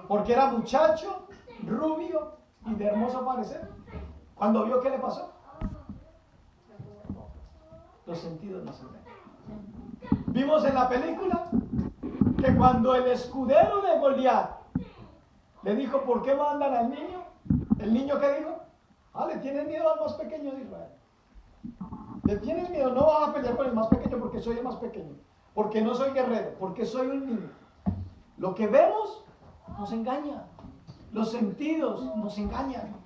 Porque era muchacho, rubio y de hermoso parecer. Cuando vio, ¿qué le pasó? Los sentidos nos engañan. Vimos en la película que cuando el escudero de Goliat le dijo, ¿por qué mandan al niño? ¿El niño qué dijo? Le tienes miedo al más pequeño de Israel. Le tienes miedo, no vas a pelear con el más pequeño porque soy el más pequeño. Porque no soy guerrero, porque soy un niño. Lo que vemos nos engaña. Los sentidos nos engañan.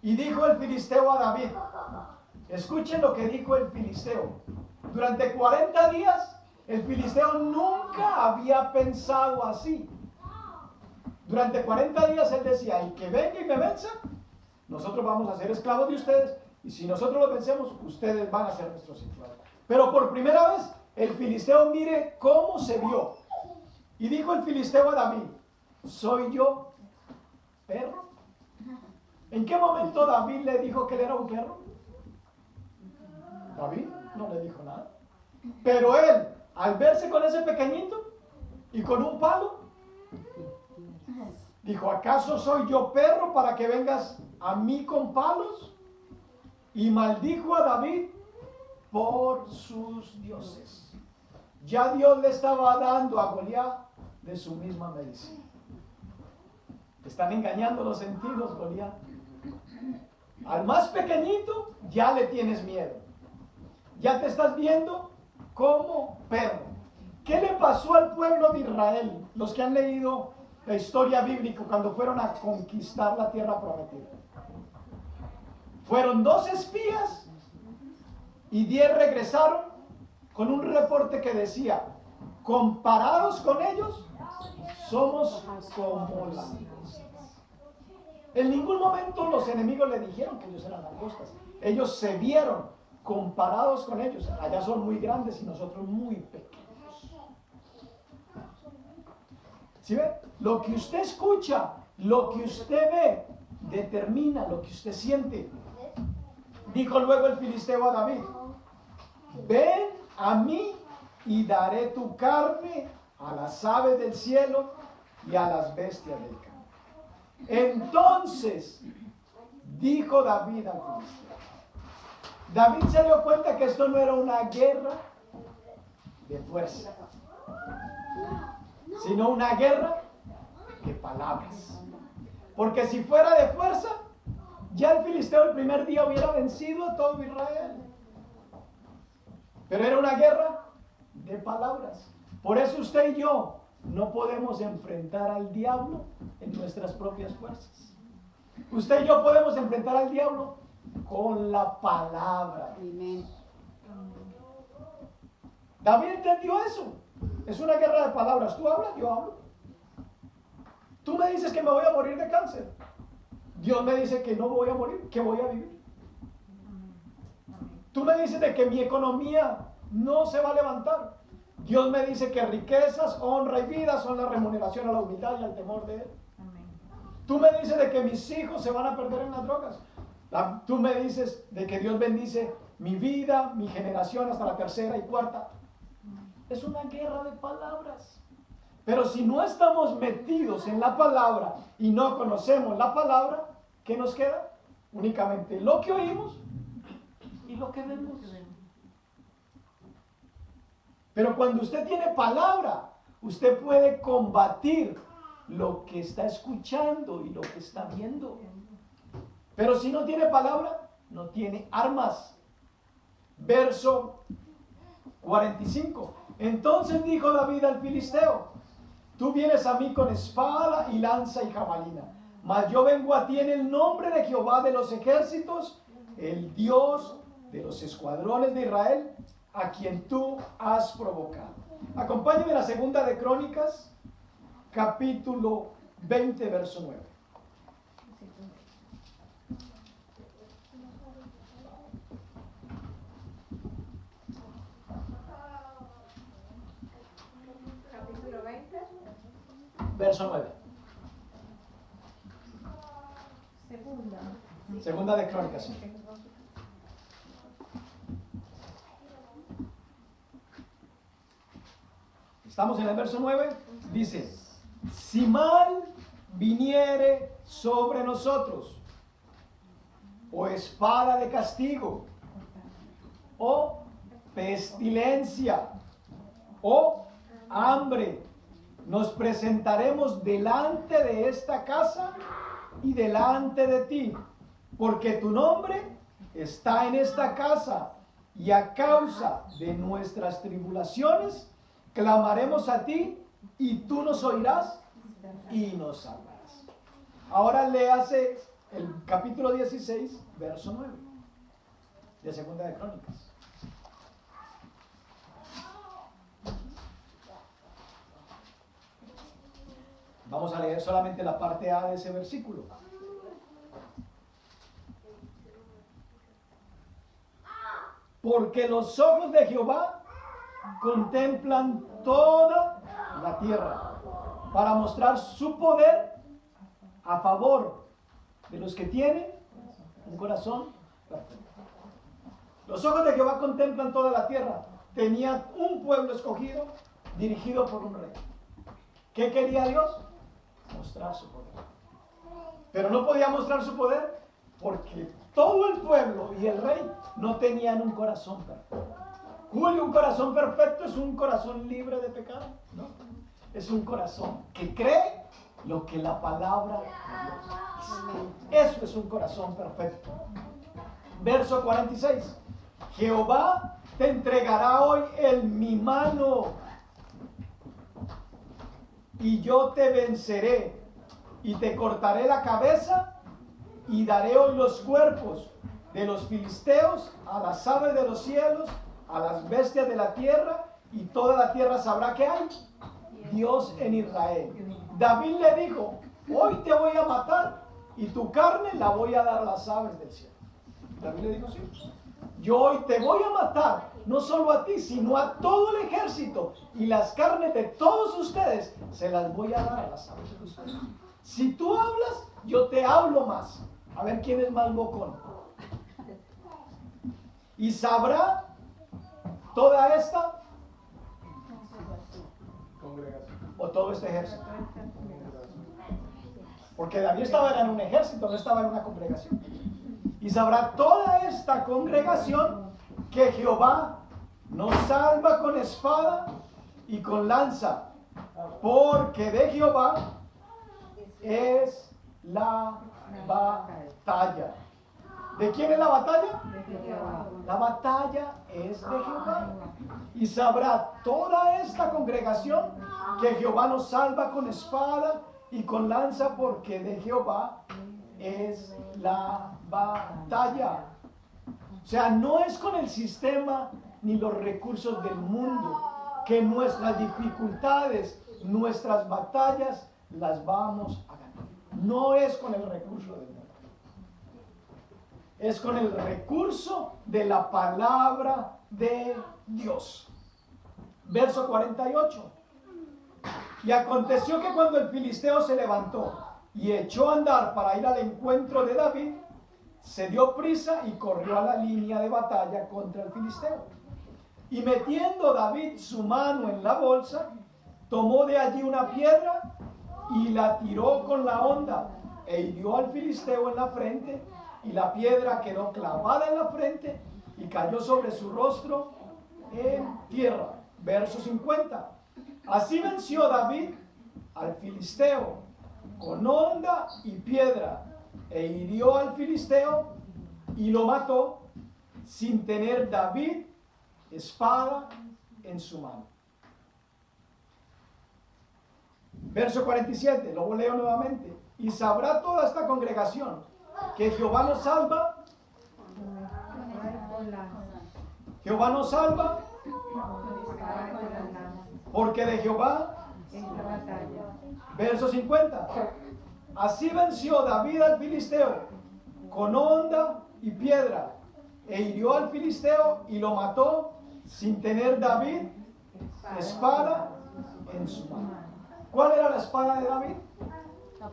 Y dijo el filisteo a David, escuchen lo que dijo el filisteo. Durante 40 días, el filisteo nunca había pensado así. Durante 40 días él decía, el que venga y me venza, nosotros vamos a ser esclavos de ustedes, y si nosotros los vencemos, ustedes van a ser nuestros esclavos. Pero por primera vez, el filisteo mire cómo se vio. Y dijo el filisteo a David, ¿soy yo perro? ¿En qué momento David le dijo que él era un perro? David no le dijo nada. Pero él, al verse con ese pequeñito y con un palo, dijo, ¿acaso soy yo perro para que vengas a mí con palos? Y maldijo a David por sus dioses. Ya Dios le estaba dando a Goliat de su misma medicina. Te están engañando los sentidos, Goliat. Al más pequeñito ya le tienes miedo. Ya te estás viendo como perro. ¿Qué le pasó al pueblo de Israel? Los que han leído la historia bíblica cuando fueron a conquistar la tierra prometida. Fueron 2 espías y 10 regresaron con un reporte que decía, comparados con ellos, somos como langostas. En ningún momento los enemigos le dijeron que ellos eran langostas. Ellos se vieron comparados con ellos. Allá son muy grandes y nosotros muy pequeños. ¿Sí ve? Lo que usted escucha, lo que usted ve, determina lo que usted siente. Dijo luego el filisteo a David, ven a mí y daré tu carne a las aves del cielo y a las bestias del campo. Entonces dijo David al filisteo. David se dio cuenta que esto no era una guerra de fuerza, sino una guerra de palabras. Porque si fuera de fuerza, ya el filisteo el primer día hubiera vencido a todo Israel. Pero era una guerra de palabras. Por eso usted y yo no podemos enfrentar al diablo en nuestras propias fuerzas. Usted y yo podemos enfrentar al diablo con la palabra. Amén. David entendió eso. Es una guerra de palabras. Tú hablas, yo hablo. Tú me dices que me voy a morir de cáncer. Dios me dice que no voy a morir, que voy a vivir. Tú me dices de que mi economía no se va a levantar. Dios me dice que riquezas, honra y vida son la remuneración a la humildad y al temor de Él. Tú me dices de que mis hijos se van a perder en las drogas. Tú me dices de que Dios bendice mi vida, mi generación hasta la 3ª y 4ª. Es una guerra de palabras. Pero si no estamos metidos en la palabra y no conocemos la palabra, ¿qué nos queda? Únicamente lo que oímos y lo que vemos. Pero cuando usted tiene palabra, usted puede combatir lo que está escuchando y lo que está viendo. Pero si no tiene palabra, no tiene armas. Verso 45. Entonces dijo David al filisteo: tú vienes a mí con espada y lanza y jabalina, mas yo vengo a ti en el nombre de Jehová de los ejércitos, el Dios de los escuadrones de Israel, a quien tú has provocado. Acompáñame a la segunda de Crónicas, capítulo 20, verso 9. Capítulo 20. Verso 9. Segunda. Segunda de Crónicas, sí. Estamos en el verso 9. Dice: si mal viniere sobre nosotros, o espada de castigo, o pestilencia, o hambre, nos presentaremos delante de esta casa y delante de ti, porque tu nombre está en esta casa, y a causa de nuestras tribulaciones clamaremos a ti, y tú nos oirás y nos salvarás. Ahora léase el capítulo 16, verso 9 de Segunda de Crónicas. Vamos a leer solamente la parte A de ese versículo. Porque los ojos de Jehová contemplan toda la tierra para mostrar su poder a favor de los que tienen un corazón perfecto. Los ojos de Jehová contemplan toda la tierra. Tenía un pueblo escogido, dirigido por un rey. ¿Qué quería Dios? Mostrar su poder. Pero no podía mostrar su poder porque todo el pueblo y el rey no tenían un corazón perfecto. Julio, un corazón perfecto es un corazón libre de pecado, ¿no? Es un corazón que cree lo que la palabra de Dios dice. Eso es un corazón perfecto. Verso 46. Jehová te entregará hoy en mi mano, y yo te venceré, y te cortaré la cabeza, y daré hoy los cuerpos de los filisteos a las aves de los cielos, a las bestias de la tierra, y toda la tierra sabrá que hay Dios en Israel. David le dijo: hoy te voy a matar, y tu carne la voy a dar a las aves del cielo. David le dijo: sí, yo hoy te voy a matar, no solo a ti, sino a todo el ejército, y las carnes de todos ustedes se las voy a dar a las aves de ustedes. Si tú hablas, yo te hablo más. A ver quién es más bocón. Y sabrá toda esta Congregación. o todo este ejército. Porque David estaba en un ejército, no estaba en una congregación. Y sabrá toda esta congregación que Jehová nos salva con espada y con lanza, porque de Jehová es la batalla. ¿De quién es la batalla? De Jehová. La batalla es de Jehová. Y sabrá toda esta congregación que Jehová nos salva con espada y con lanza, porque de Jehová es la batalla. O sea, no es con el sistema ni los recursos del mundo que nuestras dificultades, nuestras batallas las vamos a ganar. No es con el recurso del mundo. Es con el recurso de la palabra de Dios. Verso 48. Y aconteció que cuando el filisteo se levantó y echó a andar para ir al encuentro de David, se dio prisa y corrió a la línea de batalla contra el filisteo. Y metiendo David su mano en la bolsa, tomó de allí una piedra y la tiró con la honda, e hirió al filisteo en la frente, y la piedra quedó clavada en la frente y cayó sobre su rostro en tierra. Verso 50. Así venció David al filisteo con honda y piedra, e hirió al filisteo y lo mató, sin tener David espada en su mano. Verso 47, lo leo nuevamente. Y sabrá toda esta congregación que Jehová nos salva. Jehová nos salva porque de Jehová. Verso 50. Así venció David al filisteo con honda y piedra, e hirió al filisteo y lo mató sin tener David espada en su mano. ¿Cuál era la espada de David? La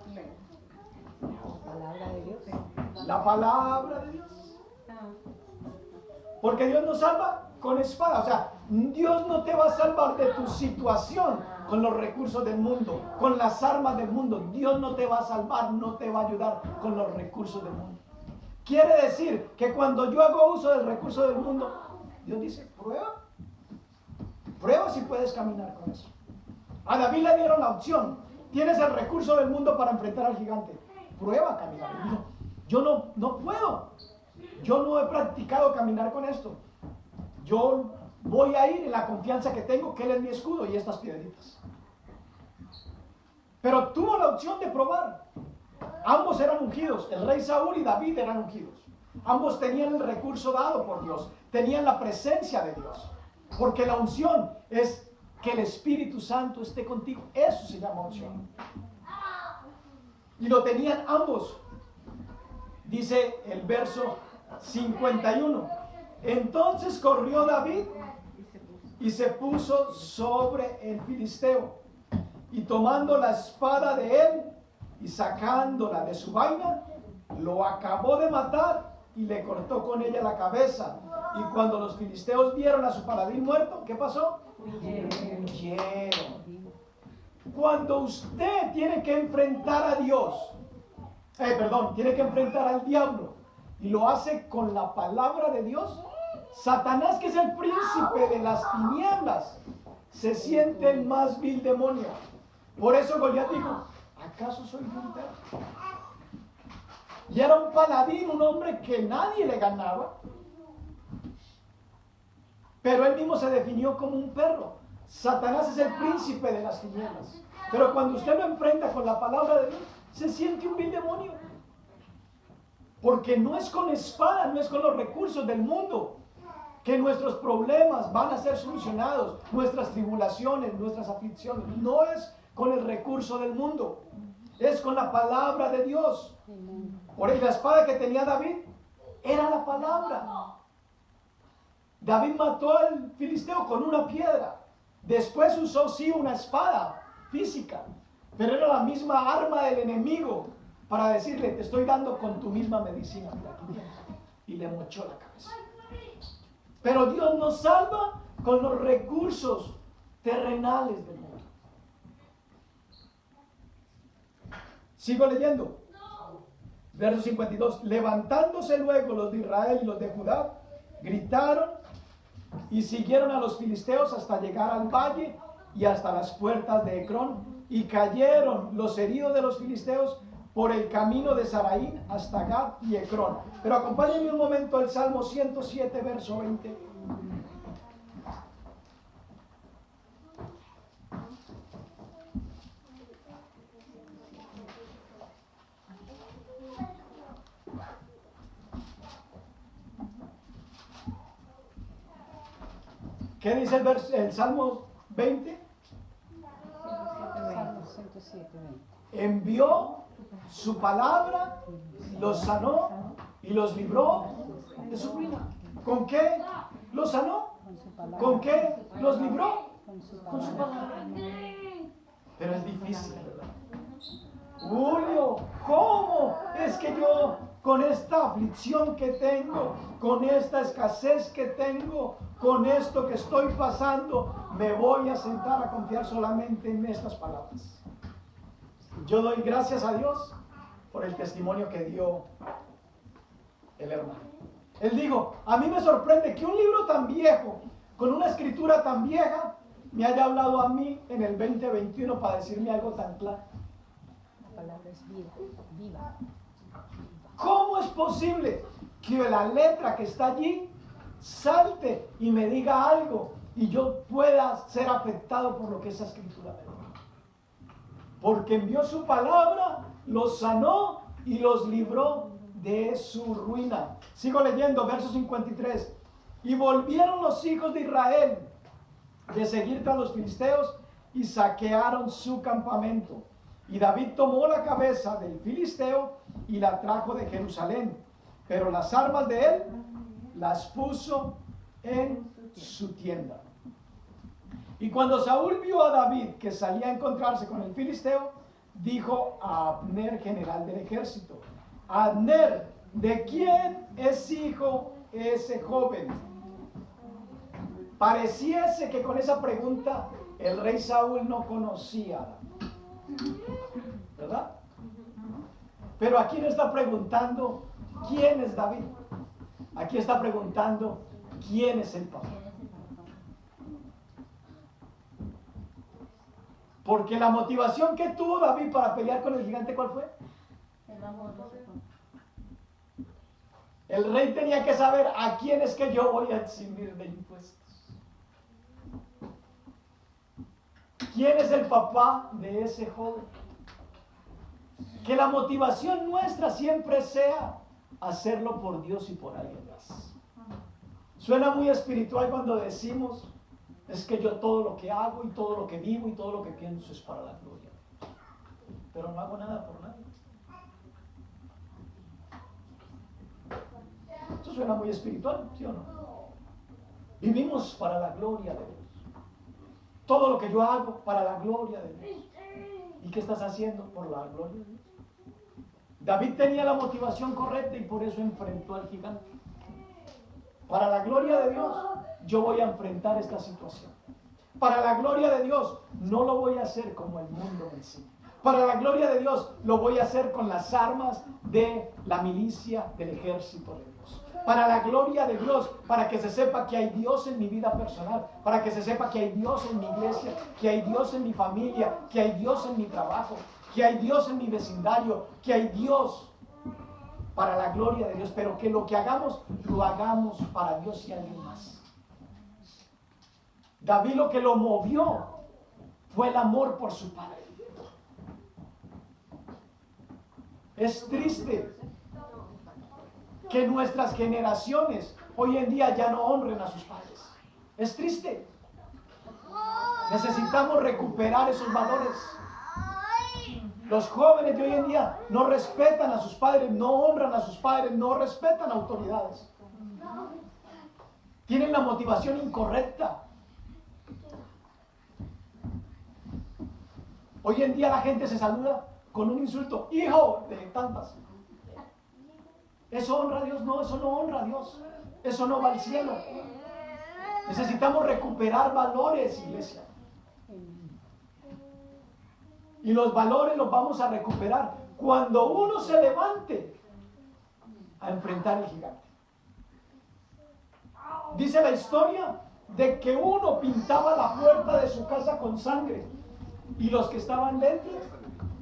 palabra de Dios. La palabra de Dios. Porque Dios nos salva con espada. O sea, Dios no te va a salvar de tu situación con los recursos del mundo, con las armas del mundo. Dios no te va a salvar, no te va a ayudar con los recursos del mundo. Quiere decir que cuando yo hago uso del recurso del mundo, Dios dice, prueba. Prueba si puedes caminar con eso. A David le dieron la opción. Tienes el recurso del mundo para enfrentar al gigante. Prueba a caminar. Y dijo, yo no puedo. Yo no he practicado caminar con esto. Yo voy a ir en la confianza que tengo, que Él es mi escudo y estas piedritas. Pero tuvo la opción de probar. Ambos eran ungidos. El rey Saúl y David eran ungidos. Ambos tenían el recurso dado por Dios. Tenían la presencia de Dios. Porque la unción es que el Espíritu Santo esté contigo. Eso se llama unción. Y lo tenían ambos. Dice el verso 51. Entonces corrió David y se puso sobre el filisteo. Y tomando la espada de él y sacándola de su vaina, lo acabó de matar y le cortó con ella la cabeza. Y cuando los filisteos vieron a su paladín muerto, ¿qué pasó? Huyeron. Cuando usted tiene que enfrentar a Dios, tiene que enfrentar al diablo, y lo hace con la palabra de Dios, Satanás, que es el príncipe de las tinieblas, se siente el más vil demonio. Por eso Goliat dijo, ¿acaso soy yo un perro? Y era un paladín, un hombre que nadie le ganaba. Pero él mismo se definió como un perro. Satanás es el príncipe de las tinieblas. Pero cuando usted lo enfrenta con la palabra de Dios, se siente un vil demonio. Porque no es con espada, no es con los recursos del mundo que nuestros problemas van a ser solucionados, nuestras tribulaciones, nuestras aflicciones. No es con el recurso del mundo, es con la palabra de Dios. Por eso la espada que tenía David era la palabra. David mató al filisteo con una piedra. Después usó sí una espada física, pero era la misma arma del enemigo para decirle, te estoy dando con tu misma medicina. Y le mochó la cabeza. Pero Dios nos salva con los recursos terrenales del mundo. Sigo leyendo. Verso 52. Levantándose luego los de Israel y los de Judá, gritaron y siguieron a los filisteos hasta llegar al valle y hasta las puertas de Ecrón, y cayeron los heridos de los filisteos por el camino de Saraín hasta Gad y Ecrón. Pero acompáñenme un momento al Salmo 107, verso 20. ¿Qué dice el Salmo 20? Salmo 107, 20. Envió su palabra, los sanó y los libró de su ruina. ¿Con qué los sanó? ¿Con qué los libró? Con su palabra. Pero es difícil, ¿verdad? Julio, ¿cómo es que yo con esta aflicción que tengo, con esta escasez que tengo, con esto que estoy pasando, me voy a sentar a confiar solamente en estas palabras? Yo doy gracias a Dios por el testimonio que dio el hermano. Él dijo, a mí me sorprende que un libro tan viejo, con una escritura tan vieja, me haya hablado a mí en el 2021 para decirme algo tan claro. La palabra es vida, viva. ¿Cómo es posible que la letra que está allí salte y me diga algo y yo pueda ser afectado por lo que esa escritura me dice? porque envió su palabra, los sanó y los libró de su ruina. Sigo leyendo, verso 53. Y volvieron los hijos de Israel de seguir tras los filisteos y saquearon su campamento. Y David tomó la cabeza del filisteo y la trajo de Jerusalén, pero las armas de él las puso en su tienda. Y cuando Saúl vio a David que salía a encontrarse con el filisteo, dijo a Abner, general del ejército: Abner, ¿de quién es hijo ese joven? Pareciese que con esa pregunta el rey Saúl no conocía a David, ¿verdad? Pero aquí no está preguntando quién es David. Aquí está preguntando quién es el papá. Porque la motivación que tuvo David para pelear con el gigante, ¿cuál fue? El amor de su papá. El rey tenía que saber a quién es que yo voy a eximir de impuestos. ¿Quién es el papá de ese joven? Que la motivación nuestra siempre sea hacerlo por Dios y por alguien más. Suena muy espiritual cuando decimos: es que yo todo lo que hago y todo lo que vivo y todo lo que pienso es para la gloria. Pero no hago nada por nadie. Eso suena muy espiritual, ¿sí o no? Vivimos para la gloria de Dios. Todo lo que yo hago para la gloria de Dios. ¿Y qué estás haciendo por la gloria de Dios? David tenía la motivación correcta y por eso enfrentó al gigante. Para la gloria de Dios, yo voy a enfrentar esta situación. Para la gloria de Dios, no lo voy a hacer como el mundo me enseña. Para la gloria de Dios, lo voy a hacer con las armas de la milicia del ejército de Dios. Para la gloria de Dios, para que se sepa que hay Dios en mi vida personal, para que se sepa que hay Dios en mi iglesia, que hay Dios en mi familia, que hay Dios en mi trabajo, que hay Dios en mi vecindario, que hay Dios para la gloria de Dios, pero que lo que hagamos, lo hagamos para Dios y alguien más. David, lo que lo movió fue el amor por su padre. Es triste que nuestras generaciones hoy en día ya no honren a sus padres. Es triste. Necesitamos recuperar esos valores. Los jóvenes de hoy en día no respetan a sus padres, no honran a sus padres, no respetan autoridades. Tienen la motivación incorrecta. Hoy en día la gente se saluda con un insulto: hijo de tantas. ¿Eso honra a Dios? No, eso no honra a Dios. Eso no va al cielo. Necesitamos recuperar valores, iglesia. Y los valores los vamos a recuperar cuando uno se levante a enfrentar al gigante. Dice la historia de que uno pintaba la puerta de su casa con sangre y los que estaban dentro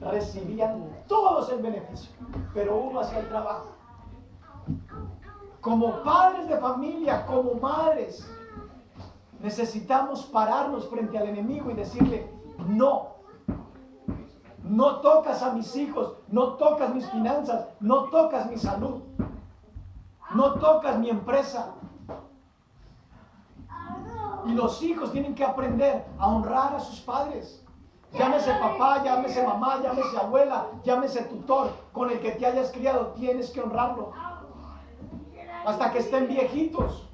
recibían todos el beneficio, pero uno hacía el trabajo. Como padres de familia, como madres, necesitamos pararnos frente al enemigo y decirle: no. No tocas a mis hijos, no tocas mis finanzas, no tocas mi salud, no tocas mi empresa. Y los hijos tienen que aprender a honrar a sus padres. Llámese papá, llámese mamá, llámese abuela, llámese tutor, con el que te hayas criado, tienes que honrarlo. Hasta que estén viejitos.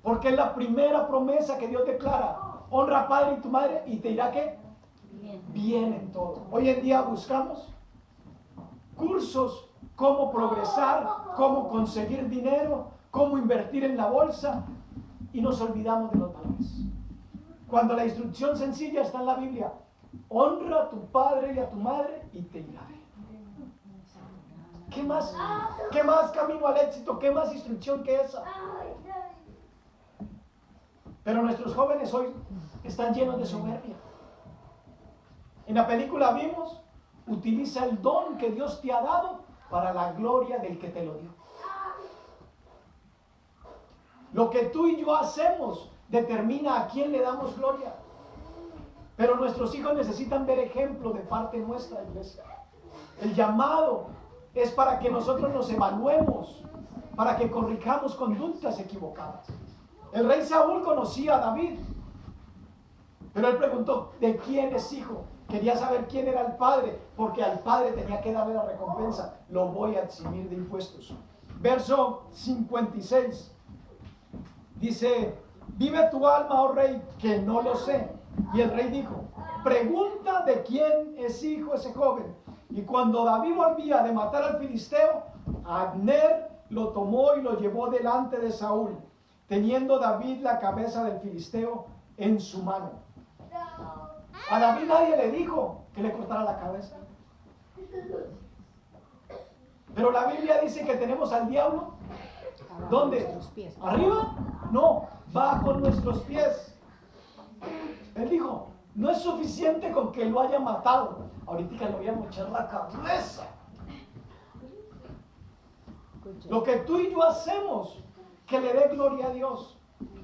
Porque es la primera promesa que Dios declara: honra a padre y tu madre y te dirá que bien en todo. Hoy en día buscamos cursos, cómo progresar, cómo conseguir dinero, cómo invertir en la bolsa, y nos olvidamos de los valores. Cuando la instrucción sencilla está en la Biblia: honra a tu padre y a tu madre y te irá bien. ¿Qué más? ¿Qué más camino al éxito? ¿Qué más instrucción que esa? Pero nuestros jóvenes hoy están llenos de soberbia. En la película vimos: utiliza el don que Dios te ha dado para la gloria del que te lo dio. Lo que tú y yo hacemos determina a quién le damos gloria. Pero nuestros hijos necesitan ver ejemplo de parte nuestra, iglesia. El llamado es para que nosotros nos evaluemos, para que corrijamos conductas equivocadas. El rey Saúl conocía a David, pero él preguntó, ¿de quién es hijo? Quería saber quién era el padre, porque al padre tenía que darle la recompensa. Lo voy a eximir de impuestos. Verso 56. Dice, vive tu alma, oh rey, que no lo sé. Y el rey dijo, pregunta de quién es hijo ese joven. Y cuando David volvía de matar al filisteo, Abner lo tomó y lo llevó delante de Saúl, teniendo David la cabeza del filisteo en su mano. A David nadie le dijo que le cortara la cabeza. Pero la Biblia dice que tenemos al diablo. ¿Dónde? ¿Arriba? No, bajo nuestros pies. Él dijo, no es suficiente con que lo haya matado. Ahorita le voy a mochar la cabeza. Lo que tú y yo hacemos, que le dé gloria a Dios.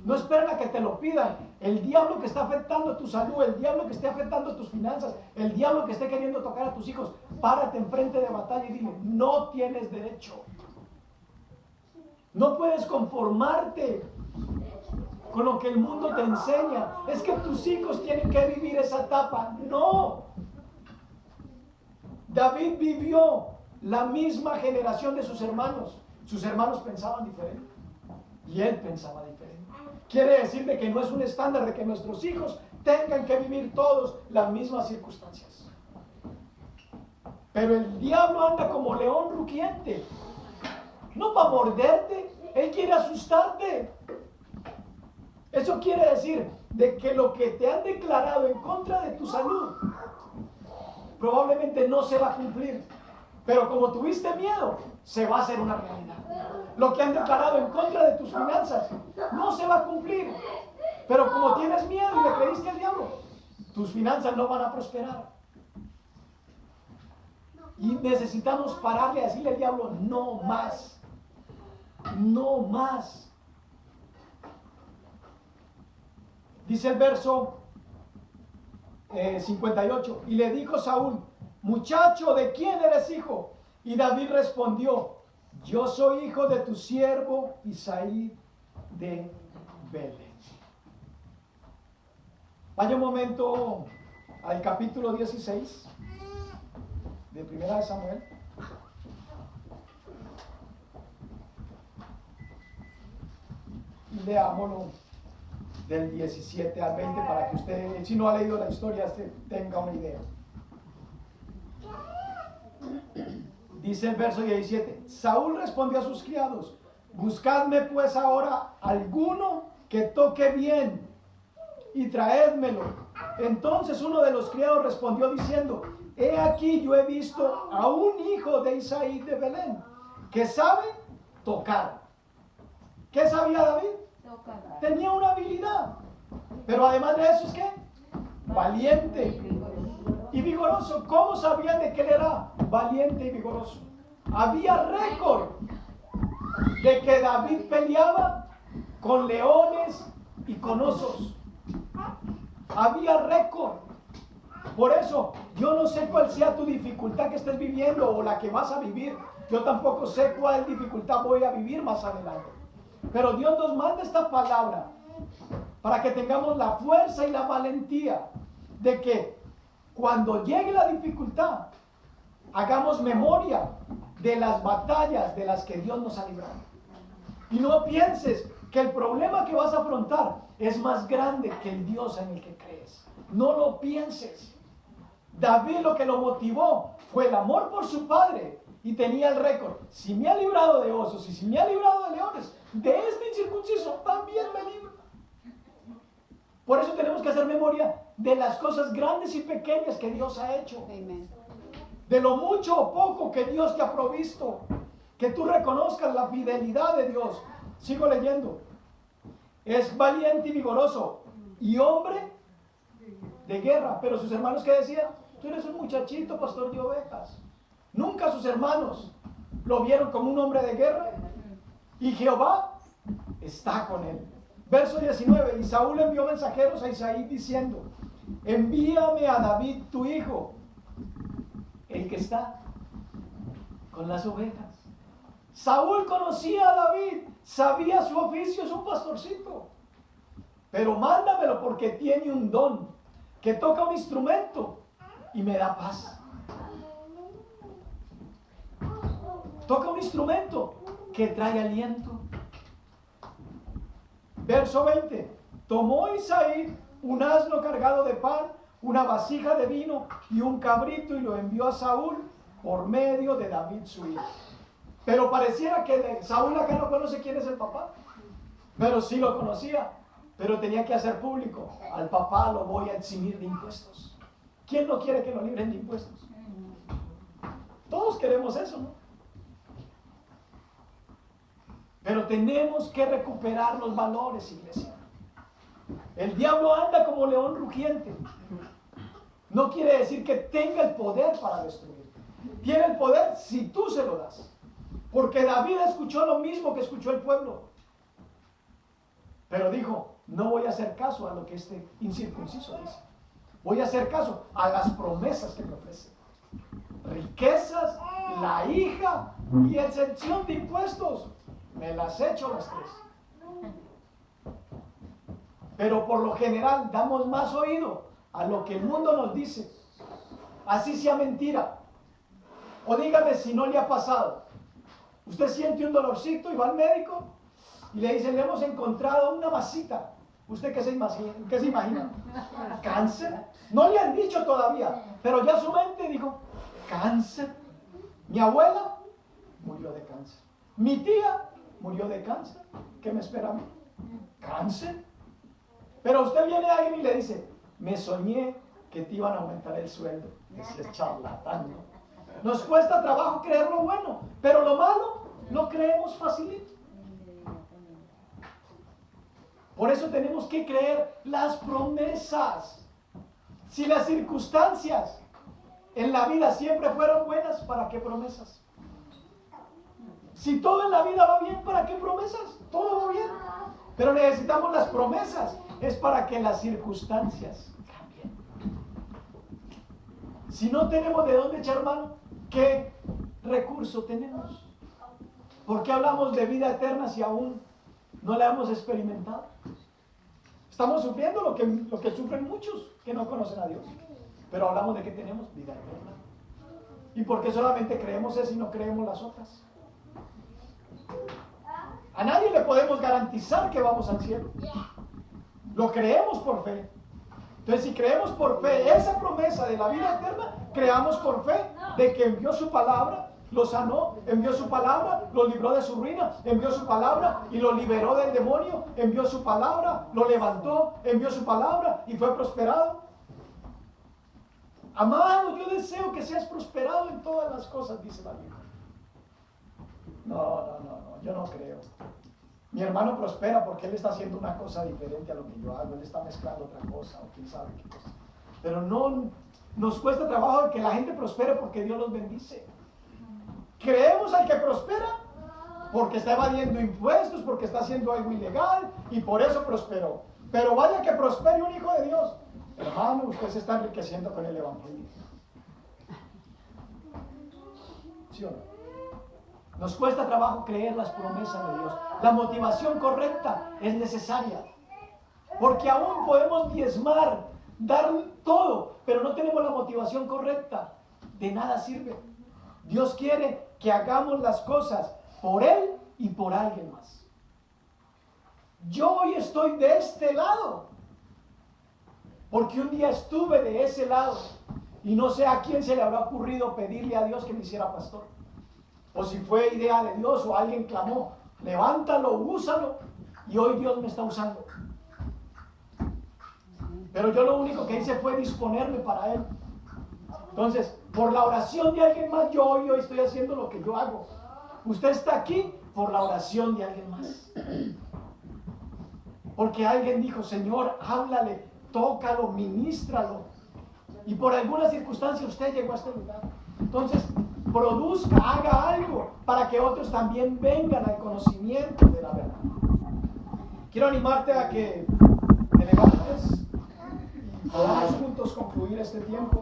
No esperen a que te lo pidan. El diablo que está afectando tu salud, el diablo que esté afectando tus finanzas, el diablo que esté queriendo tocar a tus hijos, párate enfrente de batalla y dile, no tienes derecho. No puedes conformarte con lo que el mundo te enseña. Es que tus hijos tienen que vivir esa etapa. No. David vivió la misma generación de sus hermanos. Sus hermanos pensaban diferente y él pensaba diferente. Quiere decir de que no es un estándar de que nuestros hijos tengan que vivir todos las mismas circunstancias. Pero el diablo anda como león rugiente. No para morderte, él quiere asustarte. Eso quiere decir de que lo que te han declarado en contra de tu salud probablemente no se va a cumplir. Pero como tuviste miedo, se va a hacer una realidad. Lo que han declarado en contra de tus finanzas no se va a cumplir. Pero como tienes miedo y le creíste al diablo, tus finanzas no van a prosperar. Y necesitamos pararle a decirle al diablo, no más. No más. Dice el verso 58. Y le dijo Saúl, muchacho, ¿de quién eres hijo? Y David respondió, yo soy hijo de tu siervo Isaí de Belén. Vaya un momento al capítulo 16 de Primera de Samuel. Y leámoslo del 17 al 20 para que usted, si no ha leído la historia, tenga una idea. Dice el verso 17, Saúl respondió a sus criados, buscadme pues ahora alguno que toque bien y traédmelo. Entonces uno de los criados respondió diciendo, he aquí yo he visto a un hijo de Isaí de Belén que sabe tocar. ¿Qué sabía David? Tocar. Tenía una habilidad, pero además de eso es ¿qué? Valiente y vigoroso. ¿Cómo sabían de que él era valiente y vigoroso? Había récord de que David peleaba con leones y con osos. Había récord. Por eso, yo no sé cuál sea tu dificultad que estés viviendo o la que vas a vivir. Yo tampoco sé cuál dificultad voy a vivir más adelante. Pero Dios nos manda esta palabra para que tengamos la fuerza y la valentía de que cuando llegue la dificultad, hagamos memoria de las batallas de las que Dios nos ha librado. Y no pienses que el problema que vas a afrontar es más grande que el Dios en el que crees. No lo pienses. David lo que lo motivó fue el amor por su padre y tenía el récord. Si me ha librado de osos y si me ha librado de leones, de este incircunciso también me libro. Por eso tenemos que hacer memoria de las cosas grandes y pequeñas que Dios ha hecho. Amén. De lo mucho o poco que Dios te ha provisto. Que tú reconozcas la fidelidad de Dios. Sigo leyendo. Es valiente y vigoroso y hombre de guerra. Pero sus hermanos, ¿qué decían? Tú eres un muchachito, pastor de ovejas. Nunca sus hermanos lo vieron como un hombre de guerra. Y Jehová está con él. Verso 19. Y Saúl envió mensajeros a Isaí diciendo, envíame a David tu hijo, el que está con las ovejas. Saúl conocía a David, sabía su oficio, es un pastorcito. Pero mándamelo porque tiene un don, que toca un instrumento y me da paz. Toca un instrumento que trae aliento. Verso 20. Tomó Isaí un asno cargado de pan, una vasija de vino y un cabrito y lo envió a Saúl por medio de David su hijo. Pero pareciera que Saúl acá no conoce quién es el papá, pero sí lo conocía, pero tenía que hacer público. Al papá lo voy a eximir de impuestos. ¿Quién no quiere que lo libren de impuestos? Todos queremos eso, ¿no? Pero tenemos que recuperar los valores, iglesia. El diablo anda como león rugiente. No quiere decir que tenga el poder para destruir. Tiene el poder si tú se lo das. Porque David escuchó lo mismo que escuchó el pueblo. Pero dijo, no voy a hacer caso a lo que este incircunciso dice. Voy a hacer caso a las promesas que me ofrece. Riquezas, la hija y exención de impuestos. Me las echo las tres. Pero por lo general damos más oído a lo que el mundo nos dice. Así sea mentira. O dígame si no le ha pasado. Usted siente un dolorcito y va al médico y le dicen, le hemos encontrado una masita. ¿Usted qué se imagina? ¿Cáncer? No le han dicho todavía, pero ya su mente dijo, ¿cáncer? Mi abuela murió de cáncer. Mi tía murió de cáncer. ¿Qué me espera a mí? ¿Cáncer? Pero usted viene a alguien y le dice, me soñé que te iban a aumentar el sueldo. Ese es charlatán, ¿no? Nos cuesta trabajo creer lo bueno, pero lo malo lo creemos facilito. Por eso tenemos que creer las promesas. Si las circunstancias en la vida siempre fueron buenas, ¿para qué promesas? Si todo en la vida va bien, ¿para qué promesas? Todo va bien. Pero necesitamos las promesas. Es para que las circunstancias cambien. Si no tenemos de dónde echar mano, ¿qué recurso tenemos? ¿Por qué hablamos de vida eterna si aún no la hemos experimentado? Estamos sufriendo lo que sufren muchos que no conocen a Dios. Pero hablamos de que tenemos vida eterna. ¿Y por qué solamente creemos eso y no creemos las otras? A nadie le podemos garantizar que vamos al cielo. Lo creemos por fe. Entonces, si creemos por fe esa promesa de la vida eterna, creamos por fe de que envió su palabra, lo sanó, envió su palabra, lo libró de su ruina, envió su palabra y lo liberó del demonio, envió su palabra, lo levantó, envió su palabra y fue prosperado. Amado, yo deseo que seas prosperado en todas las cosas, dice la Biblia. No, yo no creo. Mi hermano prospera porque él está haciendo una cosa diferente a lo que yo hago, él está mezclando otra cosa o quién sabe qué cosa. Pero no nos cuesta trabajo que la gente prospere porque Dios los bendice. Creemos al que prospera porque está evadiendo impuestos, porque está haciendo algo ilegal y por eso prosperó. Pero vaya que prospere un hijo de Dios. Hermano, usted se está enriqueciendo con el evangelio. ¿Sí o no? Nos cuesta trabajo creer las promesas de Dios. La motivación correcta es necesaria. Porque aún podemos diezmar, dar todo, pero no tenemos la motivación correcta. De nada sirve. Dios quiere que hagamos las cosas por Él y por alguien más. Yo hoy estoy de este lado. Porque un día estuve de ese lado. Y no sé a quién se le habrá ocurrido pedirle a Dios que me hiciera pastor. O si fue idea de Dios o alguien clamó, levántalo, úsalo. Y hoy Dios me está usando. Pero yo lo único que hice fue disponerme para Él. Entonces, por la oración de alguien más, yo hoy estoy haciendo lo que yo hago. Usted está aquí por la oración de alguien más. Porque alguien dijo, Señor, háblale, tócalo, ministralo. Y por alguna circunstancia usted llegó a este lugar. Entonces, produzca, haga algo para que otros también vengan al conocimiento de la verdad. Quiero animarte a que te levantes y Podamos juntos concluir este tiempo.